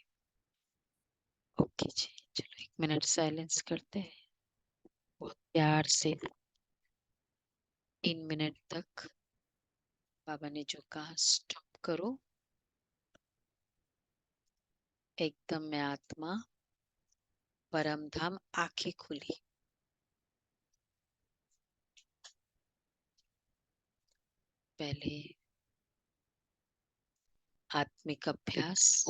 ओके जी, चलो 1 मिनट साइलेंस करते हैं, बहुत प्यार से 3 मिनट तक। बाबा ने जो कहा स्टॉप करो, एकदम में आत्मा, परम धाम, आंखें खुली। पहले आत्मिक अभ्यास,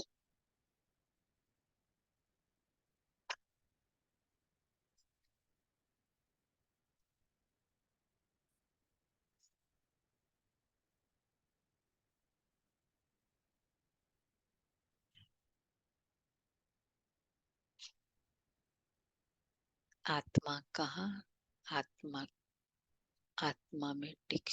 आत्मा कहाँ, आत्मा आत्मा में टिक